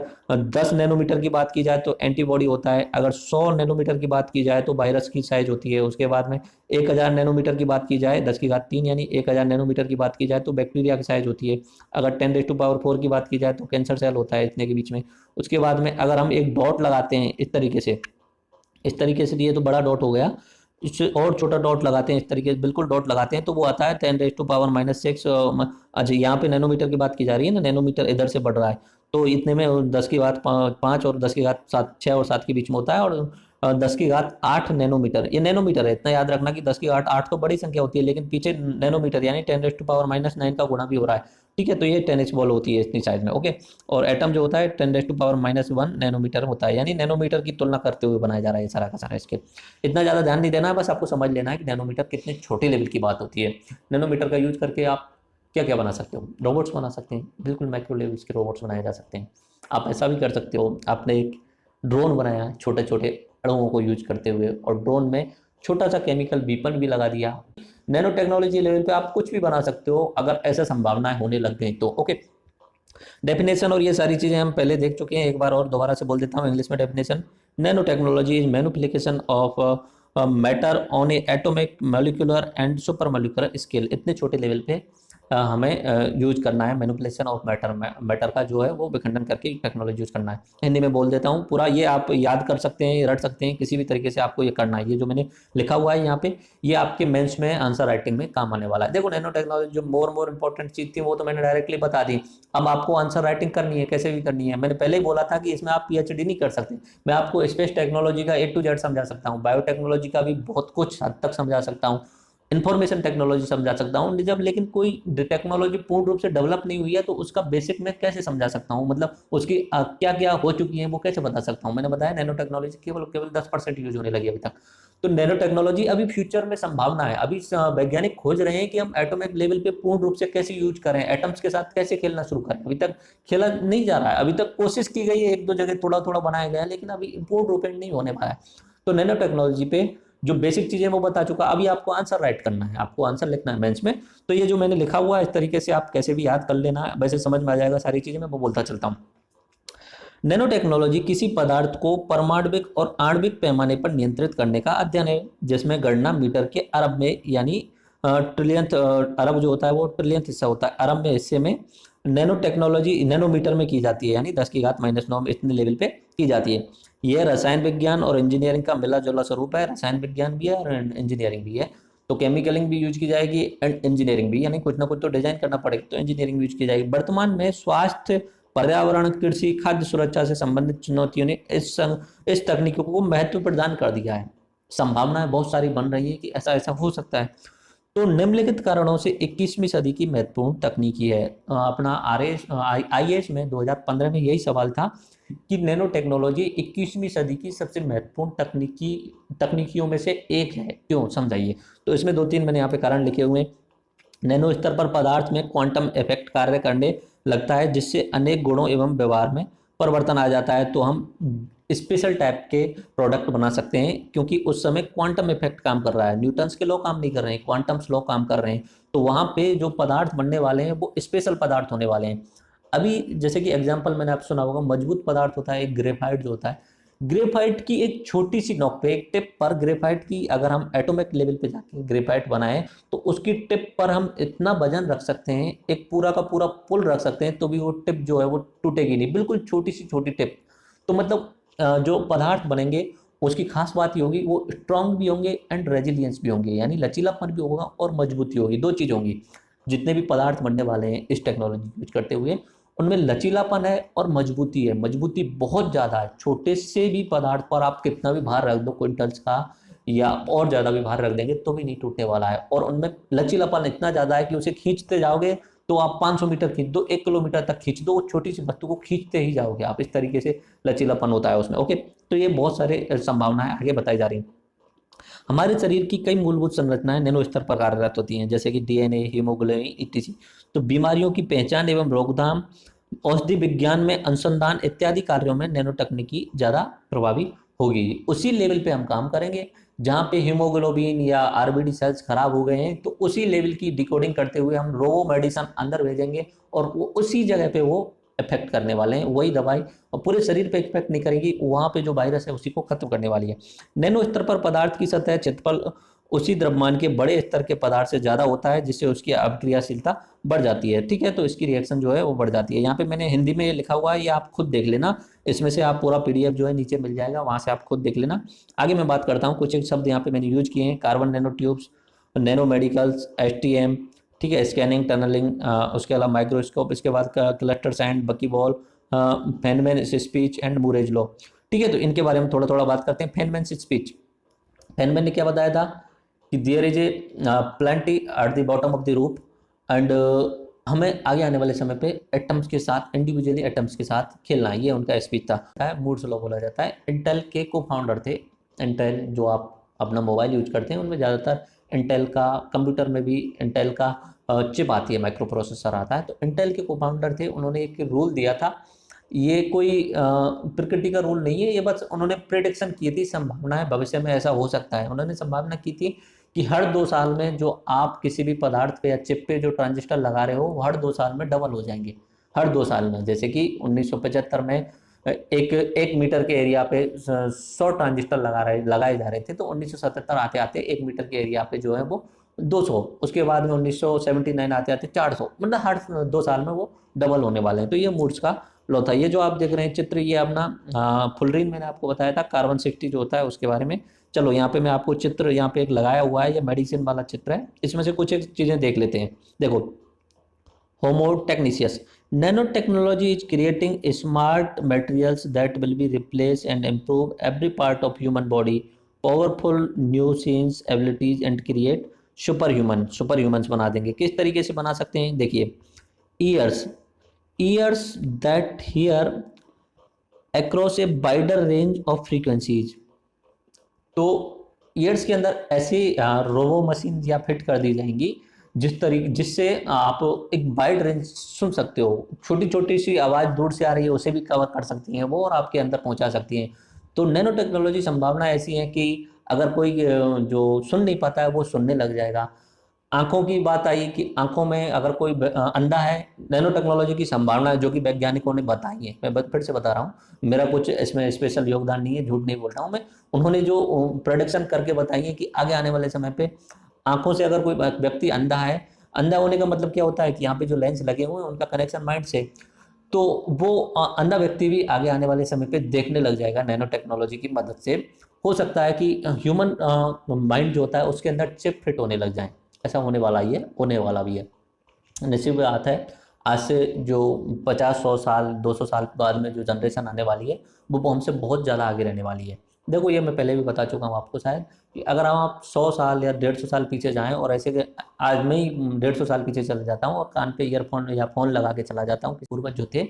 10 नैनोमीटर की बात की जाए तो एंटीबॉडी होता है। अगर 100 नैनोमीटर की बात की जाए तो वायरस की साइज होती है। उसके बाद में 1000 नैनोमीटर की बात की जाए, 10⁻³ यानी 1000 नैनोमीटर की बात की जाए तो बैक्टीरिया की साइज होती है। अगर 10⁻⁴ की बात की जाए तो कैंसर सेल होता है इतने के बीच में। उसके बाद में अगर हम एक डॉट लगाते हैं इस तरीके से, इस तरीके से, ये तो बड़ा डॉट हो गया, इससे और छोटा डॉट लगाते हैं इस तरीके से, बिल्कुल डॉट लगाते हैं तो वो आता है 10⁻⁻6। अच्छा, यहाँ पे नैनोमीटर की बात की जा रही है ना, नैनोमीटर इधर से बढ़ रहा है तो इतने में 10⁻5 और 10⁻7, 6 और 7 के बीच में होता है। और 10⁸ नैनोमीटर, ये नैनोमीटर है, इतना याद रखना कि 10⁸ तो बड़ी संख्या होती है लेकिन पीछे नैनोमीटर यानी 10⁻⁻9 का गुणा भी हो रहा है। ठीक है, तो ये टेनिस बॉल होती है इतनी साइज में। ओके, और एटम जो होता है 10⁻⁻1 नैनोमीटर होता है, यानी नैनोमीटर की तुलना करते हुए बनाया जा रहा है सारा का सारा स्केल। इतना ज़्यादा ध्यान नहीं देना है, बस आपको समझ लेना है कि नैनोमीटर कितने छोटे लेवल की बात होती है। नैनोमीटर का यूज करके आप क्या क्या बना सकते हो, रोबोट्स बना सकते हैं, बिल्कुल माइक्रो लेवल्स के रोबोट्स बनाए जा सकते हैं। आप ऐसा भी कर सकते हो, आपने एक ड्रोन बनाया है छोटे छोटे अणुओं को यूज करते हुए और ड्रोन में छोटा सा केमिकल बीपन भी लगा दिया। नैनो टेक्नोलॉजी लेवल पे आप कुछ भी बना सकते हो अगर ऐसा संभावनाएं होने लग गई तो। ओके, डेफिनेशन और ये सारी चीजें हम पहले देख चुके हैं, एक बार और दोबारा से बोल देता हूँ इंग्लिश में definition. Nano technology is manipulation of matter on A atomic, molecular and super molecular scale. इतने छोटे लेवल पे हमें यूज करना है मैनिपुलेशन ऑफ मैटर, मैटर का जो है वो विखंडन करके टेक्नोलॉजी यूज करना है। हिंदी में बोल देता हूँ पूरा, ये आप याद कर सकते हैं, रट सकते हैं, किसी भी तरीके से आपको ये करना है। ये जो मैंने लिखा हुआ है यहाँ पे, ये आपके मेंस में आंसर राइटिंग में काम आने वाला है। देखो, नैनो टेक्नोलॉजी जो मोर इंपॉर्टेंट चीज थी वो तो मैंने डायरेक्टली बता दी। अब आपको आंसर राइटिंग करनी है, कैसे भी करनी है। मैंने पहले ही बोला था कि इसमें आप पीएचडी नहीं कर सकते। मैं आपको स्पेस टेक्नोलॉजी का A to Z समझा सकता हूँ, बायोटेक्नोलॉजी का भी बहुत कुछ हद तक समझा सकता हूँ, इंफॉर्मेशन टेक्नोलॉजी समझा सकता हूँ। जब लेकिन कोई टेक्नोलॉजी पूर्ण रूप से डेवलप नहीं हुई है तो उसका बेसिक मैं कैसे समझा सकता हूँ, मतलब उसकी क्या क्या हो चुकी है वो कैसे बता सकता हूँ। मैंने बताया नैनो टेक्नोलॉजी केवल केवल 10% यूज होने लगी अभी तक। तो नैनो टेक्नोलॉजी अभी फ्यूचर में संभावना है। अभी वैज्ञानिक खोज रहे हैं कि हम एटॉमिक लेवल पे पूर्ण रूप से कैसे यूज करें, एटम्स के साथ कैसे खेलना शुरू करें। अभी तक खेला नहीं जा रहा है, अभी तक कोशिश की गई है, एक दो जगह थोड़ा थोड़ा बनाया गया है लेकिन अभी पूर्ण रूप में नहीं होने पाया है। तो नैनो टेक्नोलॉजी पे जो बेसिक चीजें वो बता चुका, अभी आपको आंसर राइट करना है, आपको आंसर लिखना है बेंच में। तो ये जो मैंने लिखा हुआ है इस तरीके से आप कैसे भी याद कर लेना, वैसे समझ में आ जाएगा सारी चीजें, मैं वो बोलता चलता हूँ। नैनो टेक्नोलॉजी किसी पदार्थ को परमाणविक और आणविक पैमाने पर नियंत्रित करने का अध्ययन है, जिसमें गणना मीटर के अरब में यानी ट्रिलियंथ, अरब जो होता है वो ट्रिलियंथ हिस्सा होता है, अरब में हिस्से में नैनो टेक्नोलॉजी नैनोमीटर में की जाती है, यानी 10⁻⁹ इतने लेवल पे की जाती है। यह रसायन विज्ञान और इंजीनियरिंग का मिला जुला स्वरूप है। रसायन विज्ञान भी है और इंजीनियरिंग भी है। तो केमिकलिंग भी यूज की जाएगी एंड इंजीनियरिंग भी, यानी कुछ ना कुछ तो डिजाइन करना पड़ेगा, तो इंजीनियरिंग यूज की जाएगी। वर्तमान में स्वास्थ्य, पर्यावरण, कृषि, खाद्य सुरक्षा से संबंधित चुनौतियों ने इस तकनीकों को महत्व प्रदान कर दिया है। संभावनाएं बहुत सारी बन रही है कि ऐसा ऐसा हो सकता है। तो निम्नलिखित कारणों से 21वीं सदी की महत्वपूर्ण तकनीकी है। अपना IAS में 2015 में यही सवाल था कि नैनो टेक्नोलॉजी 21वीं सदी की सबसे महत्वपूर्ण तकनीकियों में से एक है, क्यों, समझाइए। तो इसमें दो तीन मैंने यहाँ पे कारण लिखे हुए हैं। नैनो स्तर पर पदार्थ में क्वांटम इफेक्ट कार्य करने लगता है, जिससे अनेक गुणों एवं व्यवहार में परिवर्तन आ जाता है। तो हम स्पेशल टाइप के प्रोडक्ट बना सकते हैं क्योंकि उस समय क्वांटम इफेक्ट काम कर रहा है, न्यूटन्स के लॉ काम नहीं कर रहे हैं, क्वांटम लॉ काम कर रहे हैं। तो वहां पे जो पदार्थ बनने वाले हैं वो स्पेशल पदार्थ होने वाले हैं। अभी जैसे कि एग्जांपल मैंने आपसे सुना होगा, मजबूत पदार्थ होता है एक ग्रेफाइट जो होता है। ग्रेफाइट की एक छोटी सी नोक पे, एक टिप पर ग्रेफाइट की अगर हम एटॉमिक लेवल पे जाके ग्रेफाइट बनाए तो उसकी टिप पर हम इतना वजन रख सकते हैं, एक पूरा का पूरा पुल रख सकते हैं, तो भी वो टिप जो है वो टूटेगी नहीं, बिल्कुल छोटी सी छोटी टिप। तो मतलब जो पदार्थ बनेंगे उसकी खास बात ये होगी वो स्ट्रांग भी होंगे एंड रेजिलियंस भी होंगे, यानी लचीलापन भी होगा और मजबूती होगी, दो चीज़ होंगी। जितने भी पदार्थ बनने वाले हैं इस टेक्नोलॉजी यूज करते हुए, उनमें लचीलापन है और मजबूती है। मजबूती बहुत ज़्यादा है, छोटे से भी पदार्थ पर आप कितना भी भार रख दो क्विंटल्स का या और ज़्यादा भी भार रख देंगे तो भी नहीं टूटने वाला है। और उनमें लचीलापन इतना ज़्यादा है कि उसे खींचते जाओगे तो आप 500 मीटर खींच दो, 1 किलोमीटर तक खींच दो, वो छोटी सी वस्तु को खींचते ही जाओगे आप। इस तरीके से लचीलापन होता है उसमें। ओके, तो ये बहुत सारे संभावनाएं आगे बताई जा रही हैं। हमारे शरीर की कई मूलभूत संरचनाएं नैनो स्तर पर कार्यरत होती हैं, जैसे कि डीएनए, हीमोग्लोबिन इत्यादि। तो बीमारियों की पहचान एवं रोकथाम, औषधि विज्ञान में अनुसंधान इत्यादि कार्यों में नैनो तकनीकी ज़्यादा प्रभावी होगी। उसी लेवल पे हम काम करेंगे जहाँ पे हीमोग्लोबिन या आरबीडी सेल्स खराब हो गए हैं, तो उसी लेवल की डिकोडिंग करते हुए हम रोबो मेडिसिन अंदर भेजेंगे और वो उसी जगह पे वो इफेक्ट करने वाले हैं, वही दवाई, और पूरे शरीर पे इफेक्ट नहीं करेंगी, वहाँ पे जो वायरस है उसी को खत्म करने वाली है। नैनो स्तर पर पदार्थ की सतह क्षेत्रफल उसी द्रव्यमान के बड़े स्तर के पदार्थ से ज़्यादा होता है, जिससे उसकी अभिक्रियाशीलता बढ़ जाती है। ठीक है, तो इसकी रिएक्शन जो है वो बढ़ जाती है। यहाँ पे मैंने हिंदी में ये लिखा हुआ है, ये आप खुद देख लेना, इसमें से आप पूरा पीडीएफ जो है नीचे मिल जाएगा, वहाँ से आप खुद देख लेना। आगे मैं बात करता हूँ, कुछ एक शब्द यहाँ पे मैंने यूज किए हैं, carbon nano tubes, nano medicals, STM, ठीक है, स्कैनिंग, टनलिंग, उसके अलावा माइक्रोस्कोप, इसके बाद cluster sand, buckyball, Feynman speech and Moore's law. ठीक है, तो इनके बारे में थोड़ा थोड़ा बात करते हैं। फेनमैन स्पीच, फेनमैन ने क्या बताया था कि there is a plenty at the bottom of the room and हमें आगे आने वाले समय पे एटम्स के साथ, इंडिविजुअली एटम्स के साथ खेलना है, ये उनका स्पीच था। मूर्स लॉ बोला जाता है। इंटेल के को फाउंडर थे। इंटेल जो आप अपना मोबाइल यूज करते हैं उनमें ज़्यादातर इंटेल का, कंप्यूटर में भी इंटेल का चिप आती है, माइक्रो प्रोसेसर आता है। तो इंटेल के को फाउंडर थे, उन्होंने एक रूल दिया था। ये कोई प्रकृति का रूल नहीं है, ये बस उन्होंने प्रेडिक्शन की थी, संभावना है भविष्य में ऐसा हो सकता है। उन्होंने संभावना की थी कि हर 2 साल में जो आप किसी भी पदार्थ पे या चिप पे जो ट्रांजिस्टर लगा रहे हो वो हर 2 साल में डबल हो जाएंगे, हर 2 साल में। जैसे कि 1975 में एक मीटर के एरिया पे 100 ट्रांजिस्टर लगाए जा रहे थे, तो 1977 आते आते 1 मीटर के एरिया पे जो है वो 200, उसके बाद में 1979 आते आते 400, मतलब हर 2 साल में वो डबल होने वाले हैं। तो ये मूर्स का लॉ था। ये जो आप देख रहे हैं चित्र, ये अपना फुलरीन मैंने आपको बताया था, कार्बन 60 जो होता है उसके बारे में। चलो यहाँ पे मैं आपको चित्र यहाँ पे एक लगाया हुआ है, ये मेडिसिन वाला चित्र है, इसमें से कुछ एक चीज़ें देख लेते हैं। देखो, homo technicus, nano technology is creating smart materials that will be replace and improve every part of human body, powerful new senses abilities and create super humans बना देंगे। किस तरीके से बना सकते हैं, देखिए, years that hear across a wider range of frequencies. तो ईयर्स के अंदर ऐसी रोबो मशीन या फिट कर दी जाएंगी जिससे आप एक वाइड रेंज सुन सकते हो, छोटी छोटी सी आवाज़ दूर से आ रही है उसे भी कवर कर सकती हैं वो और आपके अंदर पहुंचा सकती हैं। तो नैनो टेक्नोलॉजी संभावना ऐसी है कि अगर कोई जो सुन नहीं पाता है वो सुनने लग जाएगा। आंखों की बात आई कि आंखों में अगर कोई अंधा है, नैनो टेक्नोलॉजी की संभावना है जो कि वैज्ञानिकों ने बताई है। मैं फिर से बता रहा हूँ, मेरा कुछ इसमें स्पेशल योगदान नहीं है, झूठ नहीं बोल रहा हूँ मैं। उन्होंने जो प्रोडिक्शन करके बताई है कि आगे आने वाले समय पे आंखों से अगर कोई व्यक्ति अंधा है, अंधा होने का मतलब क्या होता है कि यहाँ पे जो लेंस लगे हुए हैं उनका कनेक्शन माइंड से, तो वो अंधा व्यक्ति भी आगे आने वाले समय पे देखने लग जाएगा नैनो टेक्नोलॉजी की मदद से। हो सकता है कि ह्यूमन माइंड जो होता है उसके अंदर चिप फिट होने लग जाए, ऐसा होने वाला ही है, होने वाला भी है। नसीब बात है, आज से जो 50-100 साल 200 साल बाद में जो जनरेशन आने वाली है वो हमसे बहुत ज़्यादा आगे रहने वाली है। देखो, ये मैं पहले भी बता चुका हूँ आपको शायद, कि अगर आप 100 साल या 150 साल पीछे जाएं, और ऐसे कि आज मैं ही 150 साल पीछे चले जाता हूँ और कान पे ईयरफोन या फ़ोन लगा के चला जाता हूँ, पूर्वज जो थे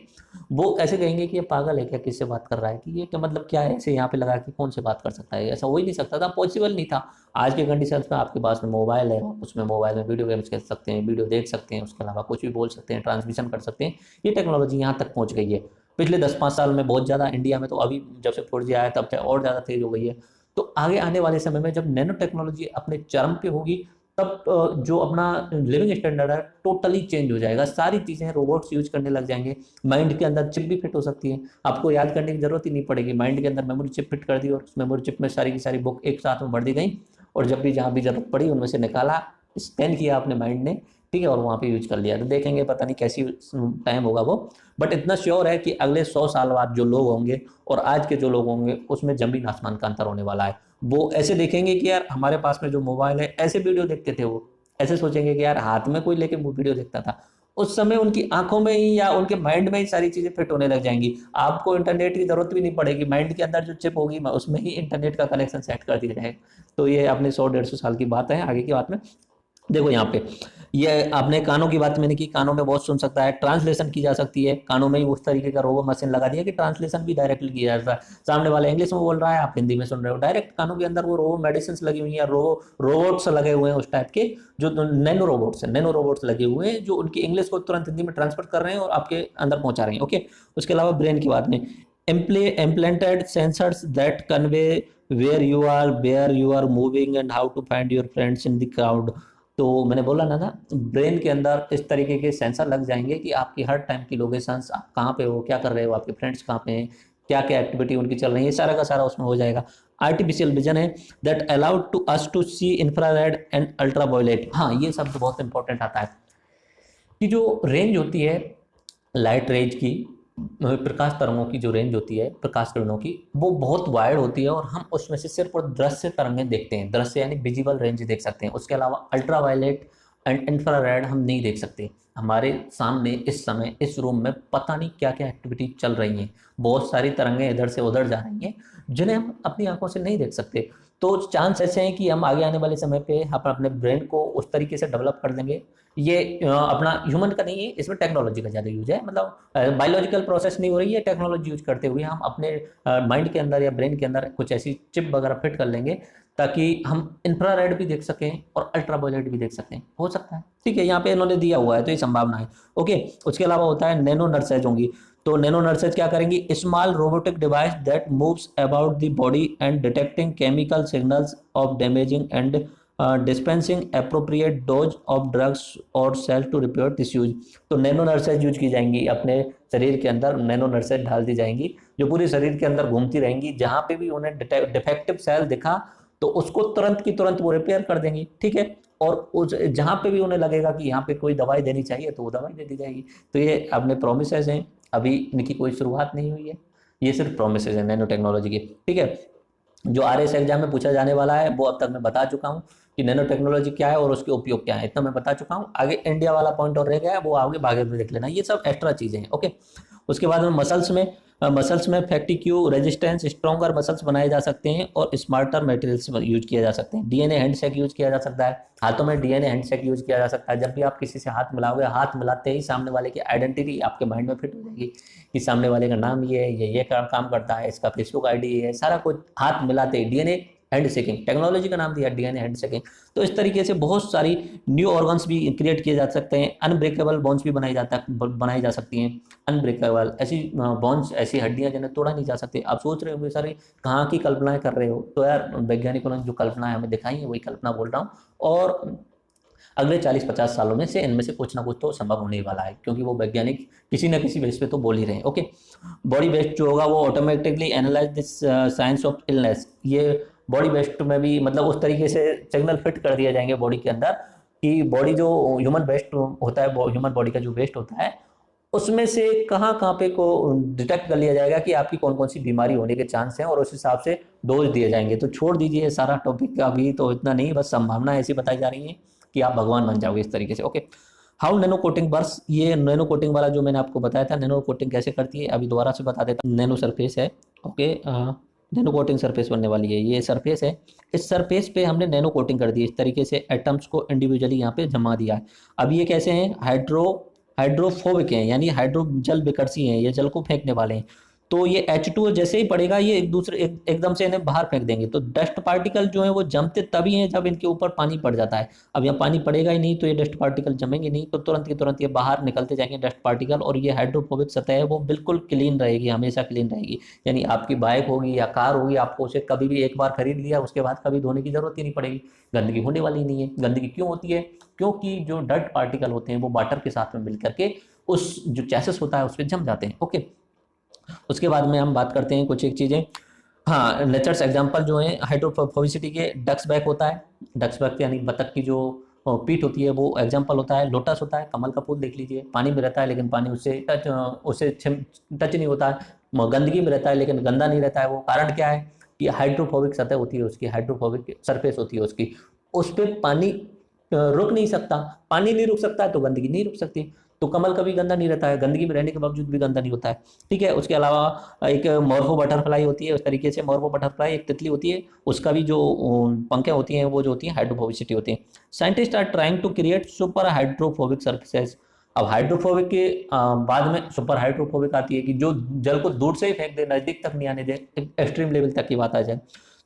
वो ऐसे कहेंगे कि ये पागल है क्या, किससे बात कर रहा है, कि ये क्या मतलब क्या है, ऐसे यहाँ पे लगा के कौन से बात कर सकता है। ऐसा हो ही नहीं सकता था, पॉसिबल नहीं था। आज के कंडीशन में आपके पास में मोबाइल है, उसमें मोबाइल में वीडियो गेम्स खेल सकते हैं, वीडियो देख सकते हैं, उसके अलावा कुछ भी बोल सकते हैं, ट्रांसमिशन कर सकते हैं। ये टेक्नोलॉजी यहाँ तक पहुँच गई है। पिछले 10-5 साल में बहुत ज़्यादा, इंडिया में तो अभी जब से 4G आया तब से और ज़्यादा तेज हो गई है। तो आगे आने वाले समय में जब नैनो टेक्नोलॉजी अपने चरम पे होगी, तब जो अपना लिविंग स्टैंडर्ड है टोटली चेंज हो जाएगा। सारी चीज़ें रोबोट्स यूज करने लग जाएंगे। माइंड के अंदर चिप भी फिट हो सकती है, आपको याद करने की जरूरत ही नहीं पड़ेगी। माइंड के अंदर मेमोरी चिप फिट कर दी और उस मेमोरी चिप में सारी की सारी बुक एक साथ में भर दी गई, और जब भी जहाँ भी जरूरत पड़ी उनमें से निकाला, स्कैन किया अपने माइंड ने, ठीक है, और वहाँ पे यूज कर लिया। तो देखेंगे पता नहीं कैसी टाइम होगा वो, बट इतना श्योर है कि अगले 100 साल बाद जो लोग होंगे और आज के जो लोग होंगे उसमें जमीन आसमान का अंतर होने वाला है। वो ऐसे देखेंगे कि यार हमारे पास में जो मोबाइल है, ऐसे वीडियो देखते थे वो, ऐसे सोचेंगे कि यार हाथ में कोई लेके वीडियो देखता था। उस समय उनकी आंखों में ही या उनके माइंड में ही सारी चीजें फिट होने लग जाएंगी। आपको इंटरनेट की जरूरत भी नहीं पड़ेगी, माइंड के अंदर जो चिप होगी उसमें ही इंटरनेट का कनेक्शन सेट कर दिया जाएगा। तो ये अपने 100-150 साल की बात है, आगे की बात में। देखो यहाँ पे ये आपने कानों की बात मैंने की, कानों में बहुत सुन सकता है, ट्रांसलेशन की जा सकती है, कानों में ही उस तरीके का रोबो मशीन लगा दिया कि ट्रांसलेशन भी डायरेक्टली किया जाता है। सामने वाला इंग्लिश में बोल रहा है, आप हिंदी में सुन रहे हो, डायरेक्ट कानों के अंदर वो रोबो मेडिसिन लगी हुई है, रोबोट्स लगे हुए हैं उस टाइप के, जो नैनो रोबोट्स लगे हुए हैं, जो उनकी इंग्लिश को तुरंत हिंदी में ट्रांसफर कर रहे हैं और आपके अंदर पहुंचा रहे हैं। ओके, उसके अलावा ब्रेन की बात में, implanted sensors that convey where you are moving and how to find your friends in the crowd। तो मैंने बोला ना था, ब्रेन के अंदर इस तरीके के सेंसर लग जाएंगे कि आपकी हर टाइम की लोकेशंस, आप कहाँ पे हो, क्या कर रहे हो, आपके फ्रेंड्स कहाँ पे हैं, क्या क्या एक्टिविटी उनकी चल रही है, सारा का सारा उसमें हो जाएगा। आर्टिफिशियल विजन है, that allowed to us to see infrared and ultraviolet. हाँ, ये शब्द बहुत इंपॉर्टेंट आता है कि जो रेंज होती है लाइट रेंज की, प्रकाश तरंगों की जो रेंज होती है प्रकाश किरणों की, वो बहुत वाइड होती है और हम उसमें से सिर्फ दृश्य तरंगें देखते हैं, दृश्य यानी विजिबल रेंज देख सकते हैं। उसके अलावा अल्ट्रावायलेट एंड इंफ्रारेड हम नहीं देख सकते। हमारे सामने इस समय इस रूम में पता नहीं क्या क्या एक्टिविटी चल रही हैं, बहुत सारी तरंगें इधर से उधर जा रही हैं जिन्हें हम अपनी आंखों से नहीं देख सकते। तो चांस ऐसे हैं कि हम आगे आने वाले समय पे हम अपने ब्रेन को उस तरीके से डेवलप कर देंगे। ये अपना ह्यूमन का नहीं है, इसमें टेक्नोलॉजी का ज़्यादा यूज है, मतलब बायोलॉजिकल प्रोसेस नहीं हो रही है, टेक्नोलॉजी यूज करते हुए हम अपने माइंड के अंदर या ब्रेन के अंदर कुछ ऐसी चिप वगैरह फिट कर लेंगे ताकि हम इंफ्रारेड भी देख सकें और अल्ट्रावायलेट भी देख सकें। हो सकता है, ठीक है, यहाँ पे इन्होंने दिया हुआ है तो ये संभावना है। ओके, उसके अलावा होता है नैनो नर्सेज होंगी। तो नैनो नर्सेज क्या करेंगी, small robotic device that moves about the body and detecting chemical signals of damaging and dispensing appropriate dose of drugs और सेल्स टू रिपेयर टिश्यूज। तो नैनो नर्सेज यूज की जाएंगी, अपने शरीर के अंदर नैनो नर्सेज डाल दी जाएंगी जो पूरे शरीर के अंदर घूमती रहेंगी। जहां पे भी उन्हें डिफेक्टिव सेल दिखा तो उसको तुरंत की तुरंत वो रिपेयर कर देंगी, ठीक है। और उस जहां पे भी उन्हें लगेगा कि यहाँ पे कोई दवाई देनी चाहिए तो वो दवाई दे दी जाएगी। तो ये अपने प्रोमिसेस हैं, अभी इनकी कोई शुरुआत नहीं हुई है, ये सिर्फ प्रोमिसेस हैं नैनो टेक्नोलॉजी के, ठीक है। जो RS एग्जाम में पूछा जाने वाला है वो अब तक मैं बता चुका हूँ कि नैनो टेक्नोलॉजी क्या है और उसके उपयोग क्या है, इतना मैं बता चुका हूँ। आगे इंडिया वाला पॉइंट और रह गया है, वो आगे भागे में देख लेना, ये सब एक्स्ट्रा चीज़ें हैं। ओके, उसके बाद में मसल्स में फैक्टिक्यू रेजिस्टेंस स्ट्रॉन्गर मसल्स बनाए जा सकते हैं और स्मार्टर मटेरियल्स यूज किया जा सकते हैं। DNA हैंडशेक यूज किया जा सकता है, हाथों में DNA हैंडशेक यूज किया जा सकता है। जब भी आप किसी से हाथ मिलाओगे, हाथ मिलाते ही सामने वाले की आइडेंटिटी आपके माइंड में फिट हो जाएगी कि सामने वाले का नाम ये है, ये काम करता है, इसका फेसबुक ID ये है, सारा कुछ हाथ मिलाते ही। DNA हैंड शेकिंग, टेक्नोलॉजी का नाम दिया DNA हैंड शेकिंग। तो इस तरीके से बहुत सारी न्यू ऑर्गन्स भी क्रिएट किए जा सकते हैं, अनब्रेकेबल बोन्स भी बनाई जा सकती हैं। अनब्रेकेबल ऐसी बोन्स, ऐसी हड्डियां जिन्हें तोड़ा नहीं जा सकती। आप सोच रहे हो सारी कहाँ की कल्पनाएं कर रहे हो, तो यार वैज्ञानिकों ने जो कल्पना हमें दिखाई है वही कल्पना बोल रहा हूँ। और अगले 40-50 सालों में से इनमें से कुछ ना कुछ तो संभव होने वाला है, क्योंकि वो वैज्ञानिक किसी न किसी बेस पे तो बोल ही रहे हैं। ओके, बॉडी वेस्ट जो होगा वो automatically analyse this science of illness. ये बॉडी वेस्ट में भी मतलब उस तरीके से सिग्नल फिट कर दिए जाएंगे बॉडी के अंदर कि बॉडी जो ह्यूमन वेस्ट होता है, ह्यूमन बॉडी का जो वेस्ट होता है उसमें से कहाँ कहाँ पे को डिटेक्ट कर लिया जाएगा कि आपकी कौन कौन सी बीमारी होने के चांस हैं और उस हिसाब से डोज दिए जाएंगे। तो छोड़ दीजिए सारा टॉपिक का, अभी तो इतना नहीं, बस संभावना ऐसी बताई जा रही है कि आप भगवान बन जाओगे इस तरीके से। Okay, how nano coating works, ये नैनो कोटिंग वाला जो मैंने आपको बताया था, नैनो कोटिंग कैसे करती है अभी दोबारा से बता देता हूं। नैनो सरफेस है, ओके, नैनो कोटिंग सरफेस बनने वाली है, ये सरफेस है। इस सरफेस पे हमने नैनो कोटिंग कर दी, इस तरीके से एटम्स को इंडिविजुअली यहाँ पे जमा दिया है। अब ये कैसे हैं, हाइड्रोफोबिक हैं, यानी हाइड्रो जल विकर्षी हैं, ये जल को फेंकने वाले हैं। तो ये H2O जैसे ही पड़ेगा ये एकदम से इन्हें बाहर फेंक देंगे। तो डस्ट पार्टिकल जो है वो जमते तभी हैं जब इनके ऊपर पानी पड़ जाता है। अब यहाँ पानी पड़ेगा ही नहीं तो ये डस्ट पार्टिकल जमेंगे नहीं, तो तुरंत की तुरंत ये बाहर निकलते जाएंगे डस्ट पार्टिकल। और ये हाइड्रोफोबिक सतह है वो बिल्कुल क्लीन रहेगी, हमेशा क्लीन रहेगी। यानी आपकी बाइक होगी या कार होगी, आपको उसे कभी भी एक बार खरीद लिया उसके बाद कभी धोने की जरूरत ही नहीं पड़ेगी, गंदगी होने वाली नहीं है। गंदगी क्यों होती है, क्योंकि जो डस्ट पार्टिकल होते हैं वो वाटर के साथ में मिल करके उस जो चैसेस होता है उस पर जम जाते हैं। ओके, उसके बाद में हम बात करते हैं कुछ एक चीज़ें। हाँ, नेचर्स एग्जांपल जो है हाइड्रोफोबिसिटी के, डक्स बैक होता है, डक्स बैक यानी बतख की जो पीठ होती है वो एग्जाम्पल होता है लोटस होता है, कमल का फूल देख लीजिए, पानी में रहता है लेकिन पानी उससे टच नहीं होता है, गंदगी में रहता है लेकिन गंदा नहीं रहता है। वो कारण क्या है कि हाइड्रोफोबिक सतह होती है उसकी, हाइड्रोफोबिक सरफेस होती है उसकी, उस पर पानी रुक नहीं सकता, पानी नहीं रुक सकता है तो गंदगी नहीं रुक सकती। तो कमल कभी गंदा नहीं रहता है, गंदगी में रहने के बावजूद भी गंदा नहीं होता है। ठीक है, उसके अलावा एक मॉर्फो बटरफ्लाई होती है, उस तरीके से मॉर्फो बटरफ्लाई एक तितली होती है, उसका भी जो पंखें होती हैं वो जो होती हैं हाइड्रोफोबिसिटी होती है। Scientist are trying to create super hydrophobic surfaces. अब हाइड्रोफोबिक के बाद में सुपर हाइड्रोफोबिक आती है कि जो जल को दूर से ही फेंक दे, नजदीक तक नहीं आने दे, एक्सट्रीम लेवल तक की बात आ जाए।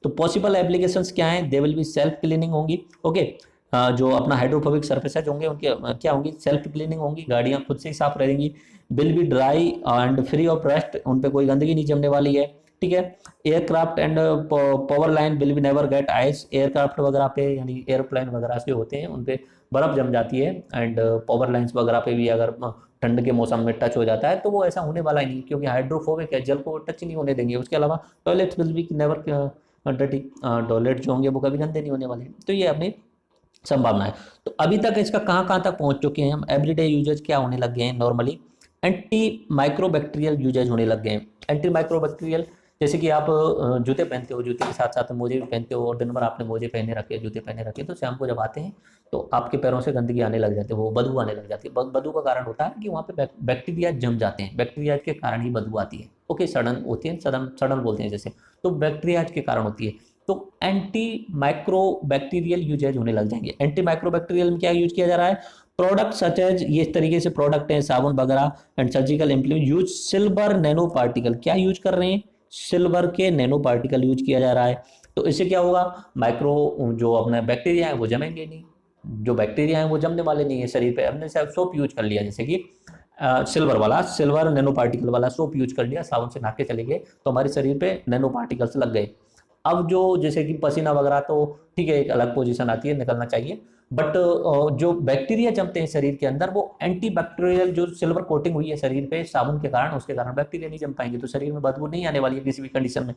तो पॉसिबल एप्लीकेशंस क्या हैं, they will be self cleaning होंगी। ओके, जो अपना हाइड्रोफोबिक सर्फेसेज होंगे उनके क्या होंगी, सेल्फ क्लीनिंग होंगी, गाड़ियां खुद से ही साफ रहेंगी। Will be dry and free of rust, उन पे कोई गंदगी नहीं जमने वाली है। ठीक है, aircraft and power line will be never get ice, aircraft वगैरह पे यानी एयरप्लेन वगैरह जो होते हैं उन पे बर्फ जम जाती है, एंड पावर लाइन्स वगैरह पे भी अगर ठंड के मौसम में टच हो जाता है तो वो ऐसा होने वाला ही नहीं, क्योंकि हाइड्रोफोबिक है, जल को टच नहीं होने देंगे। उसके अलावा toilets will be never dirty, toilet जो होंगे वो कभी गंदे नहीं होने वाले। तो ये अपनी संभावना है। तो अभी तक इसका कहाँ कहाँ तक पहुंच चुके हैं हम, एवरीडे यूजेज क्या होने लग गए हैं, नॉर्मली एंटी माइक्रोबैक्टीरियल यूजेज होने लग गए हैं। एंटी माइक्रोबैक्टीरियल जैसे कि आप जूते पहनते हो, जूते के साथ साथ मोजे भी पहनते हो, और दिन भर आपने मोजे पहने रखे, जूते पहने रखे, तो शाम को जब आते हैं तो आपके पैरों से गंदगी आने लग जाती है, वो बदबू आने लग जाती है। बदबू का कारण होता है कि वहाँ पे बैक्टीरिया जम जाते हैं, बैक्टीरिया के कारण ही बदबू आती है। ओके, सड़न होती है, सड़न सड़न बोलते हैं जैसे, तो बैक्टीरिया के कारण होती है। तो एंटी माइक्रोबैक्टीरियल यूजेज होने लग जाएंगे। एंटी माइक्रोबैक्टीरियल में क्या यूज किया जा रहा है, प्रोडक्ट सच एज, ये इस तरीके से प्रोडक्ट हैं साबुन वगैरह and surgical implement use silver nano particle, क्या यूज कर रहे हैं, सिल्वर के नैनो पार्टिकल यूज किया जा रहा है। तो इससे क्या होगा, माइक्रो जो अपना बैक्टीरिया है वो जमेंगे नहीं, जो बैक्टीरिया है वो जमने वाले नहीं है शरीर पे। हमने सोप यूज कर लिया, जैसे कि सिल्वर वाला, सिल्वर नैनो पार्टिकल वाला सोप यूज कर लिया, साबुन से नहा के चले गए तो हमारे शरीर पे नैनो पार्टिकल्स लग गए। अब जो जैसे कि पसीना वगैरह तो ठीक है, एक अलग पोजीशन आती है, निकलना चाहिए, बट जो बैक्टीरिया जमते हैं शरीर के अंदर वो एंटी बैक्टीरियल, जो सिल्वर कोटिंग हुई है शरीर पे साबुन के कारण, उसके कारण बैक्टीरिया नहीं जम पाएंगे, तो शरीर में बदबू नहीं आने वाली है किसी भी कंडीशन में।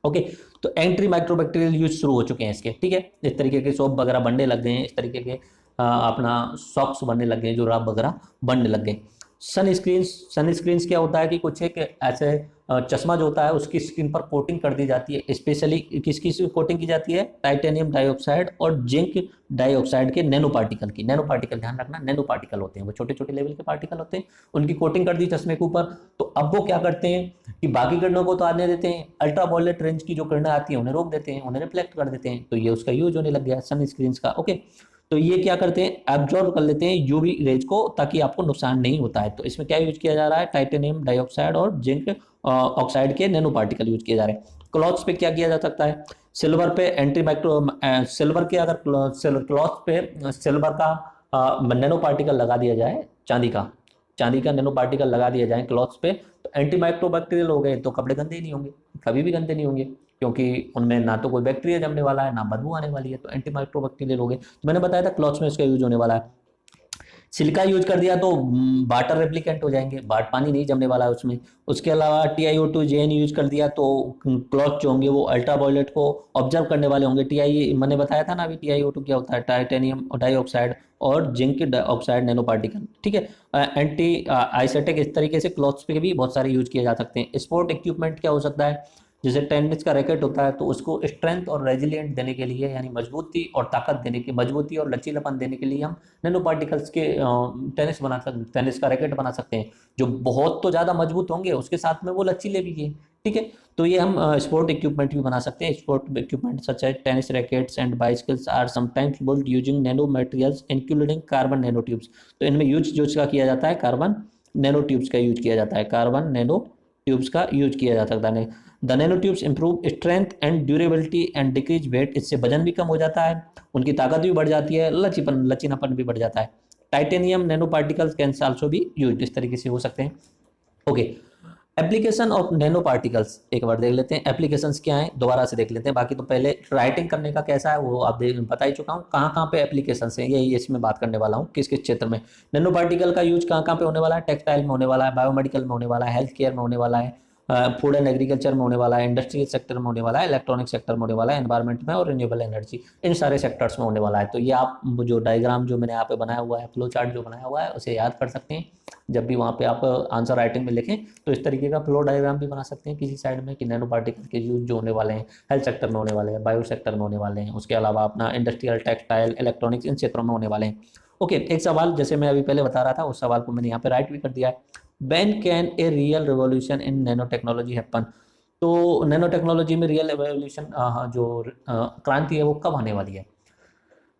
ओके, तो एंटी माइक्रोबैक्टीरियल यूज शुरू हो चुके हैं इसके। ठीक है, इस तरीके के सोप वगैरह बनने लग गए हैं, इस तरीके के अपना सॉक्स बनने लग गए, जो राब वगैरह बनने लग गए। सन स्क्रीन्स क्या होता है कि कुछ एक ऐसे चश्मा जो होता है उसकी स्किन पर कोटिंग कर दी जाती है, स्पेशली किसकी कोटिंग की जाती है, टाइटेनियम डाइऑक्साइड और जिंक डाइऑक्साइड के नैनो पार्टिकल की। नैनो पार्टिकल ध्यान रखना, नैनो पार्टिकल होते हैं, वो छोटे छोटे लेवल के पार्टिकल होते हैं, उनकी कोटिंग कर दी चश्मे के ऊपर। तो अब वो क्या करते हैं कि बाकी किरणों को तो आने देते हैं, अल्ट्रावायलेट रेंज की जो किरणें आती हैं उन्हें रोक देते हैं, उन्हें रिफ्लेक्ट कर देते हैं, तो ये उसका यूज होने लग गया सन स्क्रीन का। ओके, तो ये क्या करते हैं, एब्जॉर्ब कर लेते हैं यूवी रेज को, ताकि आपको नुकसान नहीं होता है। तो इसमें क्या यूज किया जा रहा है, टाइटेनियम डाइऑक्साइड और जिंक ऑक्साइड के नैनो पार्टिकल यूज किए जा रहे हैं। क्लॉथ्स पे क्या किया जा सकता है, सिल्वर पे एंटी माइक्रो, सिल्वर के अगर क्लॉथ पे सिल्वर का नैनो पार्टिकल लगा दिया जाए, चांदी का नैनो पार्टिकल लगा दिया जाए क्लॉथ्स पे, तो एंटी माइक्रोबैक्टीरियल हो गए, तो कपड़े गंदे ही नहीं होंगे, कभी भी गंदे नहीं होंगे, क्योंकि उनमें ना तो कोई बैक्टीरिया जमने वाला है ना बदबू आने वाली है, तो एंटी माइक्रोबैक्टीरियल हो गए। तो मैंने बताया था क्लॉथ्स में इसका यूज होने वाला है। सिलिका यूज कर दिया तो वाटर रेप्लिकेंट हो जाएंगे, पानी नहीं जमने वाला है उसमें। उसके अलावा TiO2 जेन यूज कर दिया तो क्लॉथ जो होंगे वो अल्ट्रावायलेट को ऑब्जर्व करने वाले होंगे। मैंने बताया था ना अभी, TiO2 क्या होता है, टाइटेनियम डाइऑक्साइड और जिंक ऑक्साइड नैनो पार्टिकल। ठीक है, एंटी आइसेटिक, इस तरीके से क्लॉथ्स पे भी बहुत सारे यूज किए जा सकते हैं। स्पोर्ट इक्विपमेंट क्या हो सकता है, जैसे टेनिस का रैकेट होता है तो उसको स्ट्रेंथ और रेजिलियंट देने के लिए, यानी मजबूती और ताकत देने के, मजबूती और लचीलापन देने के लिए हम नैनो पार्टिकल्स के टेनिस का रैकेट बना सकते हैं, जो बहुत तो ज़्यादा मजबूत होंगे, उसके साथ में वो लचीले भी हैं। ठीक है, तो ये हम स्पोर्ट इक्विपमेंट भी बना सकते हैं। Sport equipment such as tennis rackets and bicycles are sometimes built using nano materials including carbon nano tubes. तो इनमें यूज जो का किया जाता है, कार्बन नैनो ट्यूब्स का यूज किया जाता है, कार्बन नैनो ट्यूब्स का यूज किया जा सकता है। The nano tubes improve strength and durability and decrease weight, इससे वजन भी कम हो जाता है, उनकी ताकत भी बढ़ जाती है, लचीनापन भी बढ़ जाता है। Titanium nano particles can also be used, इस तरीके से हो सकते हैं। Okay, application of nano particles एक बार देख लेते हैं, एप्लीकेशंस क्या है दोबारा से देख लेते हैं। बाकी तो पहले राइटिंग करने का कैसा है वो आप बता ही चुका हूँ, कहाँ कहाँ पे एप्लीकेशंस हैं यही इसमें बात करने वाला हूँ, किस किस क्षेत्र में नैनो पार्टिकल का यूज कहाँ कहाँ पे होने वाला है, टेक्सटाइल में होने वाला है, बायोमेडिकल में होने वाला है, हेल्थ केयर में होने वाला है, फूड एंड एग्रीकल्चर में होने वाला है, इंडस्ट्रियल सेक्टर में होने वाला है, इलेक्ट्रॉनिक सेक्टर में होने वाला है, एनवायरमेंट में और रिन्यूएबल एनर्जी, इन सारे सेक्टर्स में होने वाला है। तो ये आप जो डायग्राम जो मैंने यहाँ पे बनाया हुआ है, फ्लो चार्ट जो बनाया हुआ है, उसे याद कर सकते हैं। जब भी वहाँ पे आप आंसर राइटिंग में लिखें तो इस तरीके का फ्लो डायग्राम भी बना सकते हैं किसी साइड में, कि नैनो पार्टिकल के यूज जो होने वाले हैं हेल्थ सेक्टर में होने वाले हैं, बायो सेक्टर में होने वाले हैं, उसके अलावा अपना इंडस्ट्रियल, टेक्सटाइल, इलेक्ट्रॉनिक्स, इन क्षेत्रों में होने वाले हैं। ओके, एक सवाल जैसे मैं अभी पहले बता रहा था, उस सवाल को मैंने यहाँ पे राइट भी कर दिया है। When can a real revolution in nanotechnology happen? तो नैनो टेक्नोलॉजी में रियल एवोल्यूशन जो क्रांति है वो कब आने वाली है?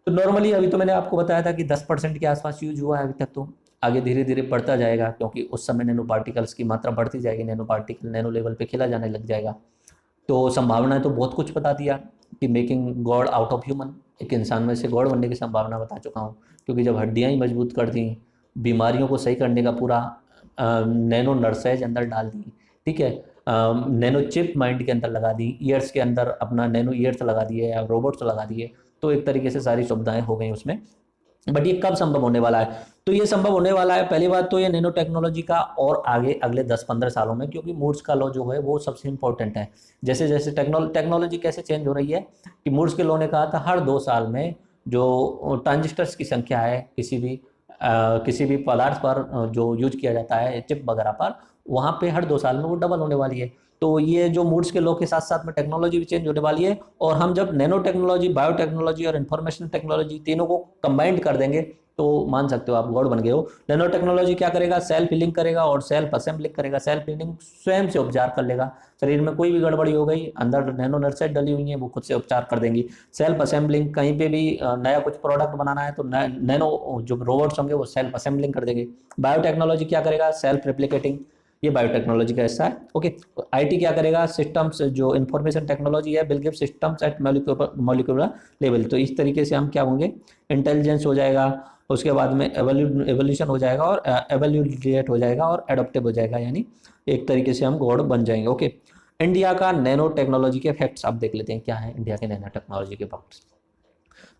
तो नॉर्मली अभी तो मैंने आपको बताया था कि 10% के आसपास यूज हुआ है अभी तक, तो आगे धीरे धीरे बढ़ता जाएगा, क्योंकि उस समय नैनो पार्टिकल्स की मात्रा बढ़ती जाएगी, नैनो पार्टिकल नैनो लेवल पे खेला जाने लग जाएगा। तो संभावनाएं तो बहुत कुछ बता दिया कि making God out of human, एक इंसान में से गॉड बनने की संभावना बता चुका हूँ, क्योंकि जब हड्डियाँ ही मजबूत कर दी, बीमारियों को सही करने का पूरा नैनो नर्सेज अंदर डाल दी, ठीक है, नैनो चिप माइंड के अंदर लगा दी, ईयर्स के अंदर अपना नैनो ईयर्स लगा दिए या रोबोट्स लगा दिए, तो एक तरीके से सारी सुविधाएं हो गई उसमें। बट ये कब संभव होने वाला है? तो ये संभव होने वाला है पहली बात तो ये नैनो टेक्नोलॉजी का और आगे अगले 10-15 सालों में, क्योंकि मूर्स का लॉ जो है वो सबसे इंपॉर्टेंट है। जैसे जैसे टेक्नोलॉजी कैसे चेंज हो रही है कि मूर्स के लॉ ने कहा था हर 2 साल में जो ट्रांजिस्टर्स की संख्या है किसी भी पदार्थ पर जो यूज किया जाता है चिप वगैरह पर, वहाँ पे हर 2 साल में वो डबल होने वाली है। तो ये जो मूड्स के लॉ के साथ साथ में टेक्नोलॉजी भी चेंज होने वाली है, और हम जब नैनो टेक्नोलॉजी, बायोटेक्नोलॉजी और इंफॉर्मेशन टेक्नोलॉजी तीनों को कंबाइंड कर देंगे तो मान सकते हो आप गॉड बन गए हो। नैनो टेक्नोलॉजी क्या करेगा? सेल्फ हीलिंग करेगा और सेल्फ असेंबलिंग करेगा। सेल्फ हीलिंग स्वयं से उपचार कर लेगा, शरीर में कोई भी गड़बड़ी हो गई, अंदर नैनो नर्सेज डली हुई है, वो खुद से उपचार कर देंगी। सेल्फ असेंबलिंग, कहीं पे भी नया कुछ प्रोडक्ट बनाना है तो नैनो जो रोबोट्स होंगे वो सेल्फ असेंबलिंग कर देंगे। बायोटेक्नोलॉजी क्या करेगा? सेल्फ रेप्लिकेटिंग, ये बायोटेक्नोलॉजी का हिस्सा है। ओके, आईटी क्या करेगा? सिस्टम्स, जो इंफॉर्मेशन टेक्नोलॉजी है, will give systems at molecular level. तो इस तरीके से हम क्या होंगे? इंटेलिजेंस हो जाएगा, उसके बाद में एवोल्यूशन हो जाएगा और एवोल्यूट हो जाएगा और एडोप्टिव हो जाएगा, यानी एक तरीके से हम गॉड बन जाएंगे। ओके, इंडिया का नैनो टेक्नोलॉजी के फैक्ट्स आप देख लेते हैं, क्या है इंडिया के नैनो टेक्नोलॉजी के फैक्ट्स।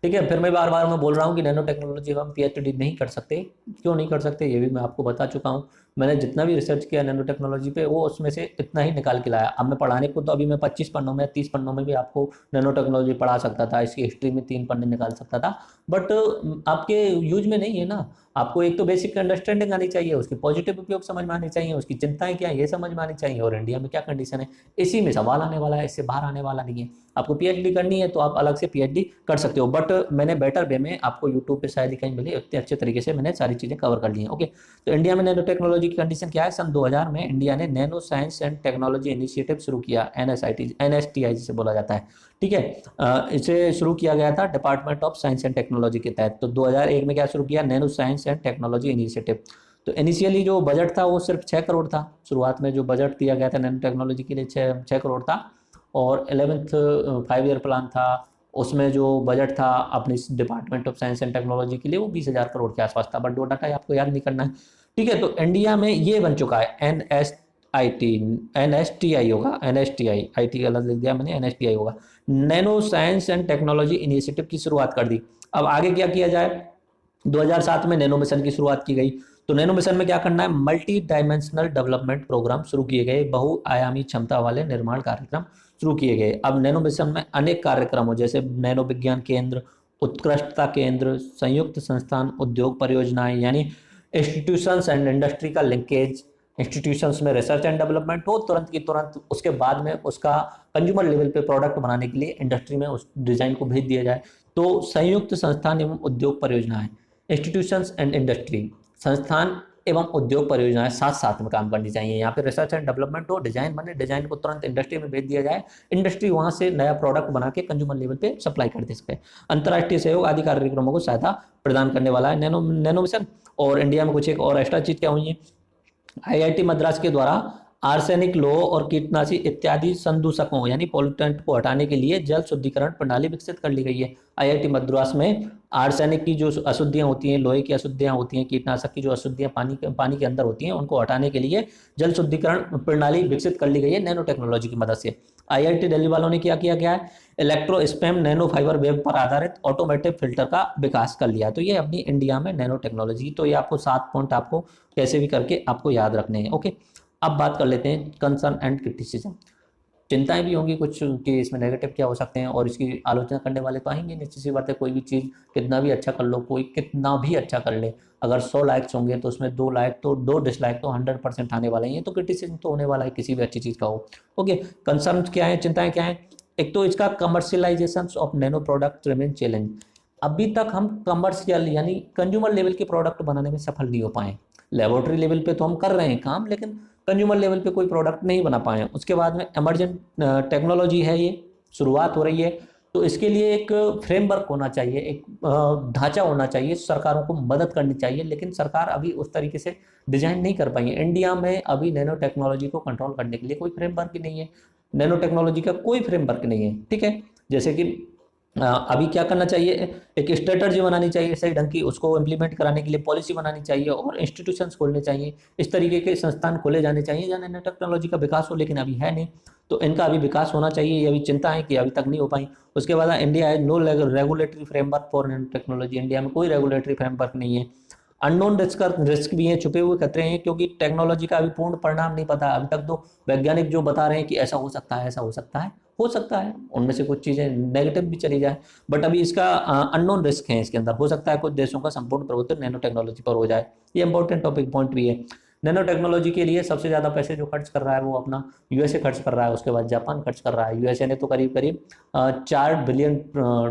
ठीक है, फिर मैं बार बार मैं बोल रहा हूँ कि नैनो टेक्नोलॉजी हम पीएचडी नहीं कर सकते। क्यों नहीं कर सकते ये भी मैं आपको बता चुका हूँ। मैंने जितना भी रिसर्च किया नैनो टेक्नोलॉजी पे वो उसमें से इतना ही निकाल के लाया। अब मैं पढ़ाने को तो अभी मैं 25 पन्नों में 30 पन्नों में भी आपको नैनो टेक्नोलॉजी पढ़ा सकता था, इसकी हिस्ट्री में 3 पन्ने निकाल सकता था, बट आपके यूज में नहीं है ना। आपको एक तो बेसिक अंडरस्टैंडिंग आनी चाहिए, उसकी पॉजिटिव उपयोग समझ में आनी चाहिए, उसकी चिंताएं क्या है ये समझ में आनी चाहिए, और इंडिया में क्या कंडीशन है इसी में सवाल आने वाला है, इससे बाहर आने वाला नहीं है। आपको पीएचडी करनी है तो आप अलग से पीएचडी कर सकते हो, बट मैंने बेटर वे में आपको यूट्यूब पे शायद ही कहीं मिले, इतने अच्छे तरीके से मैंने सारी चीज़ें कवर कर ली हैं। ओके, तो इंडिया में नैनो टेक्नोलॉजी की कंडीशन क्या है? सन 2000 में इंडिया ने nano science and technology initiative शुरू किया, NSTI जिसे बोला जाता है। ठीक है, इसे शुरू किया गया था department of science and technology के तहत। तो 2001 में क्या शुरू किया? Nano science and technology initiative. तो इनिशियली जो बजट था वो सिर्फ 6 करोड़ था। शुरुआत में जो बजट दिया गया था नैनो टेक्नोलॉजी के लिए 6 करोड़ था, और 11th 5 ईयर प्लान था, उसमें जो बजट था अपने department of science and technology के लिए वो 20,000 करोड़ के आसपास था, बट वो डाटा आपको याद नहीं करना है। ठीक है, तो इंडिया में ये बन चुका है NSTI होगा, NSTI, IT गलत लिख दिया मैंने, NSTI होगा, nano science and technology initiative की शुरुआत कर दी। अब आगे क्या किया जाए? 2007 में नैनो मिशन की शुरुआत की गई। तो नैनो मिशन में क्या करना है? मल्टी डायमेंशनल डेवलपमेंट प्रोग्राम शुरू किए गए, बहुआयामी क्षमता वाले निर्माण कार्यक्रम शुरू किए गए। अब नैनो मिशन में अनेक कार्यक्रम हो, जैसे नैनो विज्ञान केंद्र, उत्कृष्टता केंद्र, संयुक्त संस्थान उद्योग परियोजनाएं, यानी इंस्टीट्यूशंस एंड इंडस्ट्री का लिंकेज, इंस्टीट्यूशंस में रिसर्च एंड डेवलपमेंट हो तुरंत की तुरंत, उसके बाद में उसका कंज्यूमर लेवल पे प्रोडक्ट बनाने के लिए इंडस्ट्री में उस डिजाइन को भेज दिया जाए। तो संयुक्त संस्थान एवं उद्योग परियोजनाएं, इंस्टीट्यूशंस एंड इंडस्ट्री, संस्थान एवं उद्योग परियोजनाएं साथ साथ में काम करनी चाहिए। यहाँ पे रिसर्च एंड डेवलपमेंट हो, डिजाइन बने, डिजाइन को तुरंत इंडस्ट्री में भेज दिया जाए, इंडस्ट्री वहां से नया प्रोडक्ट बना के कंज्यूमर लेवल पे सप्लाई कर दे सके। अंतर्राष्ट्रीय सहयोग आदि कार्यक्रमों को सहायता प्रदान करने वाला है नैनो मिशन। और इंडिया में कुछ एक और एक्स्ट्रा चीज क्या हुई है? IIT मद्रास के द्वारा आर्सेनिक लोह और कीटनाशी इत्यादि संदूषकों यानी पोल्यूटेंट को हटाने के लिए जल शुद्धिकरण प्रणाली विकसित कर ली गई है। IIT मद्रास में आर्सेनिक की जो अशुद्धियां होती हैं, लोहे की अशुद्धियां होती हैं, कीटनाशक की जो अशुद्धियां पानी के अंदर होती हैं, उनको हटाने के लिए जल शुद्धिकरण प्रणाली विकसित कर ली गई है नैनो टेक्नोलॉजी की मदद से। IIT दिल्ली वालों ने क्या किया गया है? इलेक्ट्रोस्पैम नैनो फाइबर वेब पर आधारित ऑटोमेटिक फिल्टर का विकास कर लिया। तो ये अपनी इंडिया में नैनो टेक्नोलॉजी, तो ये आपको 7 पॉइंट आपको कैसे भी करके आपको याद रखने हैं। ओके, अब बात कर लेते हैं कंसर्न एंड क्रिटिसिज्म। चिंताएं भी होंगी कुछ कि इसमें नेगेटिव क्या हो सकते हैं, और इसकी आलोचना करने वाले तो आएंगे, निश्चित सी बात है। कोई भी चीज़ कितना भी अच्छा कर लो, कोई कितना भी अच्छा कर ले, अगर 100 लाइक्स होंगे तो उसमें 2 लाइक तो 2 डिसलाइक तो 100% आने वाले हैं। तो क्रिटिसिज्म तो होने वाला है किसी भी अच्छी चीज़ का हो। ओके, कंसर्न क्या है, चिंताएं क्या है? एक तो इसका commercialisation of nano product remain challenge. अभी तक हम कमर्शियल यानी कंज्यूमर लेवल के प्रोडक्ट बनाने में सफल नहीं हो पाए। लेबोरेटरी लेवल पे तो हम कर रहे हैं काम, लेकिन कंज्यूमर लेवल पे कोई प्रोडक्ट नहीं बना पाए हैं। उसके बाद में इमरजेंट टेक्नोलॉजी है, ये शुरुआत हो रही है, तो इसके लिए एक फ्रेमवर्क होना चाहिए, एक ढांचा होना चाहिए, सरकारों को मदद करनी चाहिए, लेकिन सरकार अभी उस तरीके से डिजाइन नहीं कर पाई है। इंडिया में अभी नैनो टेक्नोलॉजी को कंट्रोल करने के लिए कोई फ्रेमवर्क ही नहीं है, नैनो टेक्नोलॉजी का कोई फ्रेमवर्क नहीं है। ठीक है, जैसे कि अभी क्या करना चाहिए, एक स्ट्रेटजी बनानी चाहिए सही ढंग की, उसको इम्प्लीमेंट कराने के लिए पॉलिसी बनानी चाहिए और इंस्टीट्यूशंस खोलने चाहिए, इस तरीके के संस्थान खोले जाने चाहिए जहाँ नैनो टेक्नोलॉजी का विकास हो, लेकिन अभी है नहीं। तो इनका अभी विकास होना चाहिए, ये अभी चिंता है कि अभी तक नहीं हो पाई। उसके बाद इंडिया है no regulatory framework for nano technology. India में कोई रेगुलेटरी फ्रेमवर्क नहीं है। अननोन रिस्क भी है, छुपे हुए खतरे हैं, क्योंकि टेक्नोलॉजी का अभी पूर्ण परिणाम नहीं पता। अभी तक तो वैज्ञानिक जो बता रहे हैं कि ऐसा हो सकता है, ऐसा हो सकता है, हो सकता है उनमें से कुछ चीज़ें नेगेटिव भी चली जाए, बट अभी इसका अननोन रिस्क है इसके अंदर। हो सकता है कुछ देशों का संपूर्ण प्रभुत्व नैनो टेक्नोलॉजी पर हो जाए, ये इंपॉर्टेंट टॉपिक पॉइंट भी है। नैनो टेक्नोलॉजी के लिए सबसे ज़्यादा पैसे जो खर्च कर रहा है वो अपना यूएसए खर्च कर रहा है, उसके बाद जापान खर्च कर रहा है। यूएसए ने तो करीब करीब 4 बिलियन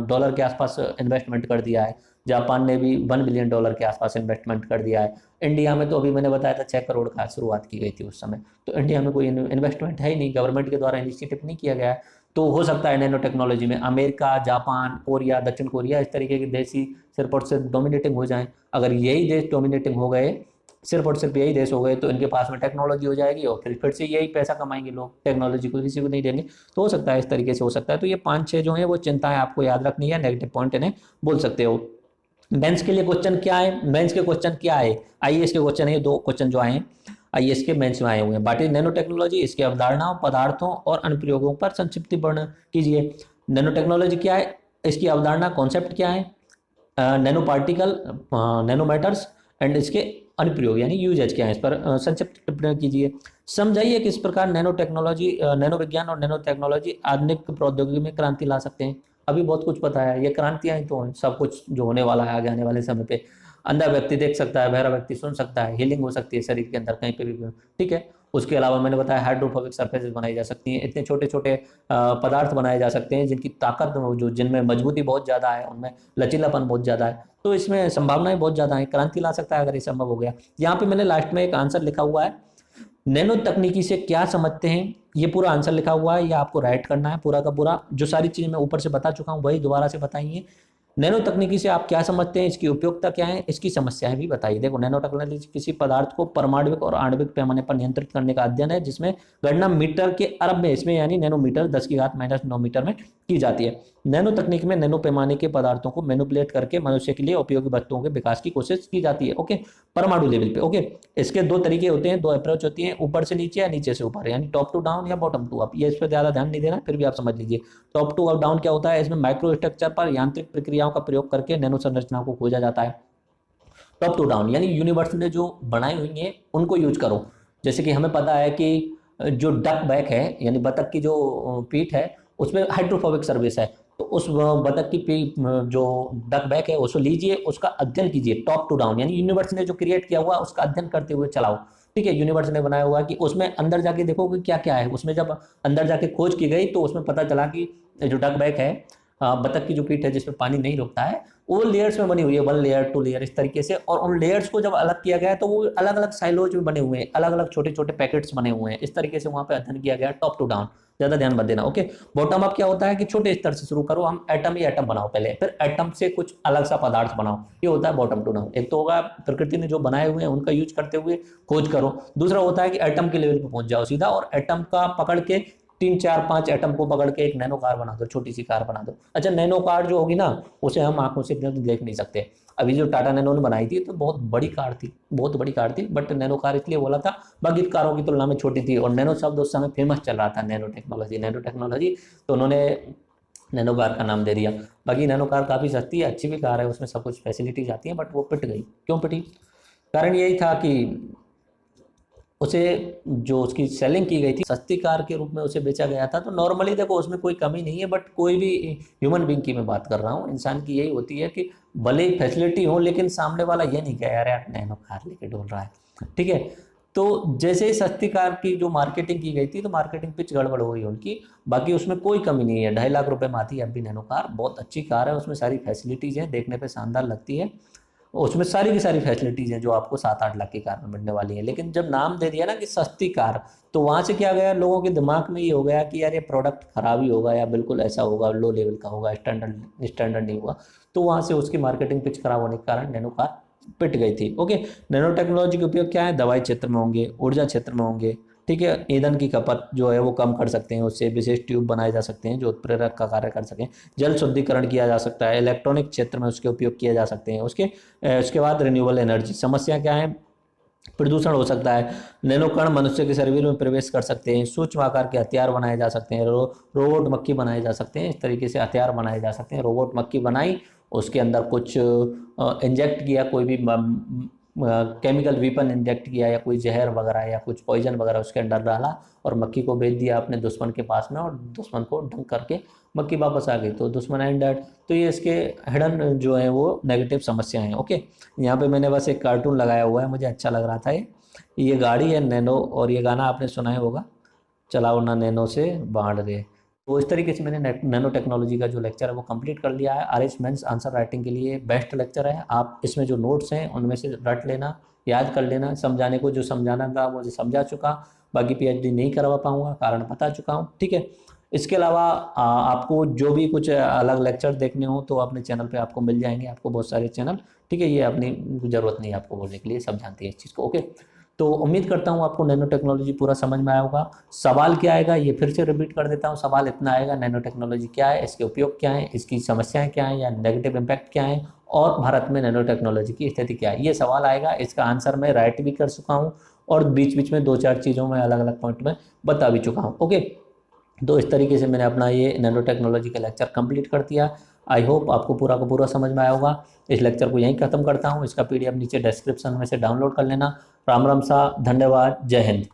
डॉलर के आसपास इन्वेस्टमेंट कर दिया है, जापान ने भी 1 बिलियन डॉलर के आसपास इन्वेस्टमेंट कर दिया है। इंडिया में तो अभी मैंने बताया था 6 करोड़ का शुरुआत की गई थी उस समय, तो इंडिया में कोई इन्वेस्टमेंट है ही नहीं, गवर्नमेंट के द्वारा इनिशिएटिव नहीं किया गया है। तो हो सकता है नैनो टेक्नोलॉजी में अमेरिका, जापान, कोरिया, दक्षिण कोरिया, इस तरीके के देश ही सिर्फ और सिर्फ डोमिनेटिंग हो जाएं। अगर यही देश डोमिनेटिंग हो गए, सिर्फ और सिर्फ यही देश हो गए, तो इनके पास में टेक्नोलॉजी हो जाएगी और फिर से यही पैसा कमाएंगे लोग, टेक्नोलॉजी को किसी को नहीं देंगे। तो हो सकता है इस तरीके से हो सकता है। तो ये 5-6 जो है वो चिंताएं आपको याद रखनी है, नेगेटिव पॉइंट इन्हें बोल सकते हो। मेंस के लिए क्वेश्चन क्या है, मेंस के क्वेश्चन क्या है, आईएएस के क्वेश्चन है, 2 क्वेश्चन जो आए हैं आईएएस के मेंस में आए हुए हैं। व्हाट इज नैनो टेक्नोलॉजी, इसकी अवधारणाओं, पदार्थों और अनुप्रयोगों पर संक्षिप्त वर्णन कीजिए। नैनो टेक्नोलॉजी क्या है, इसकी अवधारणा, कॉन्सेप्ट क्या है, nano particle, nano matters and इसके अनुप्रयोग यानी यूजेज क्या है, इस पर संक्षिप्त टिप्पणी कीजिए। समझाइए किस प्रकार नैनो टेक्नोलॉजी, नैनो विज्ञान और नैनो टेक्नोलॉजी आधुनिक प्रौद्योगिकी में क्रांति ला सकते हैं। अभी बहुत कुछ पता है, ये क्रांतियां ही तो हैं, सब कुछ जो होने वाला है आगे आने वाले समय पे। अंधा व्यक्ति देख सकता है, बहरा व्यक्ति सुन सकता है, हीलिंग हो सकती है शरीर के अंदर कहीं पे भी। ठीक है, उसके अलावा मैंने बताया हाइड्रोफोबिक सरफेसेस बनाई जा सकती हैं, इतने छोटे छोटे पदार्थ बनाए जा सकते हैं जिनकी ताकत, जो जिनमें मजबूती बहुत ज़्यादा है, उनमें लचीलापन बहुत ज़्यादा है। तो इसमें संभावनाएं बहुत ज़्यादा है, क्रांति ला सकता है अगर ये संभव हो गया। यहाँ पे मैंने लास्ट में एक आंसर लिखा हुआ है, नैनो तकनीकी से क्या समझते हैं, ये पूरा आंसर लिखा हुआ है, ये आपको राइट करना है पूरा का पूरा। जो सारी चीजें मैं ऊपर से बता चुका हूँ वही दोबारा से बताइए। नैनो तकनीकी से आप क्या समझते हैं, इसकी उपयोगिता क्या है, इसकी समस्याएं भी बताइए। देखो, नैनो टेक्नोलॉजी किसी पदार्थ को परमाणुक और आणविक पैमाने पर नियंत्रित करने का अध्ययन है, जिसमें गणना मीटर के अरब में, इसमें यानी नैनोमीटर 10⁻⁻⁹ मीटर में की जाती है। नैनो तकनीक में नैनो पैमाने के पदार्थों को मैनिपुलेट करके मनुष्य के लिए उपयोगी वस्तुओं के विकास की कोशिश की जाती है। ओके, परमाणु लेवल पे। ओके, इसके 2 तरीके होते हैं, 2 अप्रोच होती है, ऊपर से नीचे या नीचे से ऊपर, यानी टॉप टू डाउन या बॉटम टू अप। ये इस पर ज्यादा ध्यान नहीं देना, फिर भी आप समझ लीजिए। टॉप टू डाउन क्या होता है, इसमें माइक्रो स्ट्रक्चर पर यांत्रिक प्रक्रियाओं का प्रयोग करके नैनो संरचनाओं को खोजा जाता है। टॉप टू डाउन यानी यूनिवर्स ने जो बनाई हुई है उनको यूज करो। जैसे कि हमें पता है कि जो डक बैक है यानी बतख की जो पीठ है उसमें हाइड्रोफोबिक सर्विस है, तो उस बतख की पीठ जो डक बैक है उसको लीजिए, उसका अध्ययन कीजिए। टॉप टू डाउन यानी यूनिवर्स ने जो क्रिएट किया हुआ उसका अध्ययन करते हुए चलाओ। ठीक है, यूनिवर्स ने बनाया हुआ कि उसमें अंदर जाके देखो कि क्या क्या है। उसमें जब अंदर जाके खोज की गई तो उसमें पता चला कि जो डक बैक है, बतख की जो पीठ है जिसमें पानी नहीं रुकता है, वो लेयर्स में बनी हुई है, 1 लेयर 2 लेयर इस तरीके से। और उन लेयर्स को जब अलग किया गया है तो वो अलग अलग साइलोज में बने हुए हैं, अलग अलग छोटे छोटे पैकेट्स बने हुए हैं, इस तरीके से वहां पे अध्ययन किया गया। टॉप टू डाउन, ज्यादा ध्यान मत देना। ओके, बॉटम अप क्या होता है कि छोटे स्तर से शुरू करो, हम एटम ही एटम बनाओ पहले, फिर एटम से कुछ अलग सा पदार्थ बनाओ, ये होता है बॉटम टू डाउन। एक तो होगा प्रकृति ने जो बनाए हुए हैं उनका यूज करते हुए खोज करो। दूसरा होता है कि एटम के लेवल पे पहुंच जाओ सीधा, और एटम का पकड़ के 3 4 5 एटम को पकड़ के एक नैनो कार बना दो, छोटी सी कार बना दो। अच्छा, नैनो कार जो होगी ना उसे हम आंखों से देख नहीं सकते। अभी जो टाटा नैनो ने बनाई थी तो बहुत बड़ी कार थी, बहुत बड़ी कार थी, बट नैनो कार इसलिए बोला था, बाकी कारों की तुलना में छोटी थी। और नैनो शब्द उस समय फेमस चल रहा था, नैनो टेक्नोलॉजी, नैनो टेक्नोलॉजी, तो उन्होंने नैनो कार का नाम दे दिया। बाकी नैनो कार काफ़ी सस्ती है, अच्छी भी कार है, उसमें सब कुछ फैसिलिटीज आती हैं, बट वो पिट गई। क्यों पिटी? कारण यही था कि उसे जो उसकी सेलिंग की गई थी सस्ती कार के रूप में उसे बेचा गया था। तो नॉर्मली देखो उसमें कोई कमी नहीं है, बट कोई भी ह्यूमन बीइंग की मैं बात कर रहा हूँ, इंसान की यही होती है कि भले ही फैसिलिटी हो लेकिन सामने वाला ये नहीं कहे यार यार नैनो कार लेके डोल रहा है, ठीक है। तो जैसे ही सस्ती कार की जो मार्केटिंग की गई थी तो मार्केटिंग पिच गड़बड़ हो गई उनकी। बाकी उसमें कोई कमी नहीं है, 2.5 लाख रुपए में आती है अब भी नैनो कार, बहुत अच्छी कार है, उसमें सारी फैसिलिटीज़ हैं, देखने पे शानदार लगती है। उसमें सारी की सारी फैसिलिटीज़ हैं जो आपको 7-8 लाख की कार में मिलने वाली है। लेकिन जब नाम दे दिया ना कि सस्ती कार, तो वहाँ से क्या गया, लोगों के दिमाग में ये हो गया कि यार ये प्रोडक्ट खराब ही होगा या बिल्कुल ऐसा होगा, लो लेवल का होगा, स्टैंडर्ड नहीं होगा। तो वहाँ से उसकी मार्केटिंग पिच खराब होने के कारण नैनो कार पिट गई थी। ओके, नैनो टेक्नोलॉजी के उपयोग क्या है, दवाई क्षेत्र में होंगे, ऊर्जा क्षेत्र में होंगे, ठीक है। ईंधन की खपत जो है वो कम कर सकते हैं, उससे विशेष ट्यूब बनाए जा सकते हैं जो उत्प्रेरक का कार्य कर सकें। जल शुद्धिकरण किया जा सकता है, इलेक्ट्रॉनिक क्षेत्र में उसके उपयोग किए जा सकते हैं। उसके बाद रिन्यूएबल एनर्जी। समस्या क्या है, प्रदूषण हो सकता है। नैनो कण मनुष्य के शरीर में प्रवेश कर सकते हैं, सूक्ष्म आकार के हथियार बनाए जा सकते हैं, रोबोट मक्खी बनाए जा सकते हैं। इस तरीके से हथियार बनाए जा सकते हैं। रोबोट मक्खी बनाई, उसके अंदर कुछ इंजेक्ट किया, कोई भी केमिकल वेपन इंजेक्ट किया या कोई जहर वगैरह या कुछ पॉइजन वगैरह उसके अंदर डाला और मक्खी को भेज दिया अपने दुश्मन के पास में, और दुश्मन को डंक करके मक्खी वापस आ गई, तो दुश्मन एंड डेड। तो ये इसके हिडन जो है वो नेगेटिव समस्या हैं। ओके, यहाँ पे मैंने बस एक कार्टून लगाया हुआ है, मुझे अच्छा लग रहा था। ये गाड़ी है नैनो, और ये गाना आपने सुना है होगा, चलाओ ना नैनो से बांट दे। तो इस तरीके से मैंने नैनो टेक्नोलॉजी का जो लेक्चर है वो कंप्लीट कर लिया है। आरएच मेंस आंसर राइटिंग के लिए बेस्ट लेक्चर है। आप इसमें जो नोट्स हैं उनमें से रट लेना, याद कर लेना, समझाने को जो समझाना था मुझे समझा चुका। बाकी पीएचडी नहीं करवा पाऊंगा, कारण बता चुका हूँ, ठीक है। इसके अलावा आपको जो भी कुछ अलग लेक्चर देखने हो तो अपने चैनल पे आपको मिल जाएंगे, आपको बहुत सारे चैनल, ठीक है। ये अपनी ज़रूरत नहीं है आपको बोलने के लिए, सब जानते हैं इस चीज़ को। ओके, तो उम्मीद करता हूँ आपको नैनो टेक्नोलॉजी पूरा समझ में आया होगा। सवाल क्या आएगा ये फिर से रिपीट कर देता हूँ, सवाल इतना आएगा, नैनो टेक्नोलॉजी क्या है, इसके उपयोग क्या है, इसकी समस्याएं क्या हैं या नेगेटिव इम्पैक्ट क्या है, और भारत में नैनो टेक्नोलॉजी की स्थिति क्या है। ये सवाल आएगा, इसका आंसर मैं राइट भी कर चुका हूँ और बीच बीच में 2-4 चीज़ों में अलग अलग पॉइंट में बता भी चुका हूँ। ओके, तो इस तरीके से मैंने अपना ये नैनो टेक्नोलॉजी का लेक्चर कंप्लीट कर दिया। आई होप आपको पूरा का पूरा समझ में आया होगा। इस लेक्चर को यहीं खत्म करता हूँ, इसका पीडीएफ नीचे डिस्क्रिप्शन में से डाउनलोड कर लेना। राम राम सा, धन्यवाद, जय हिंद।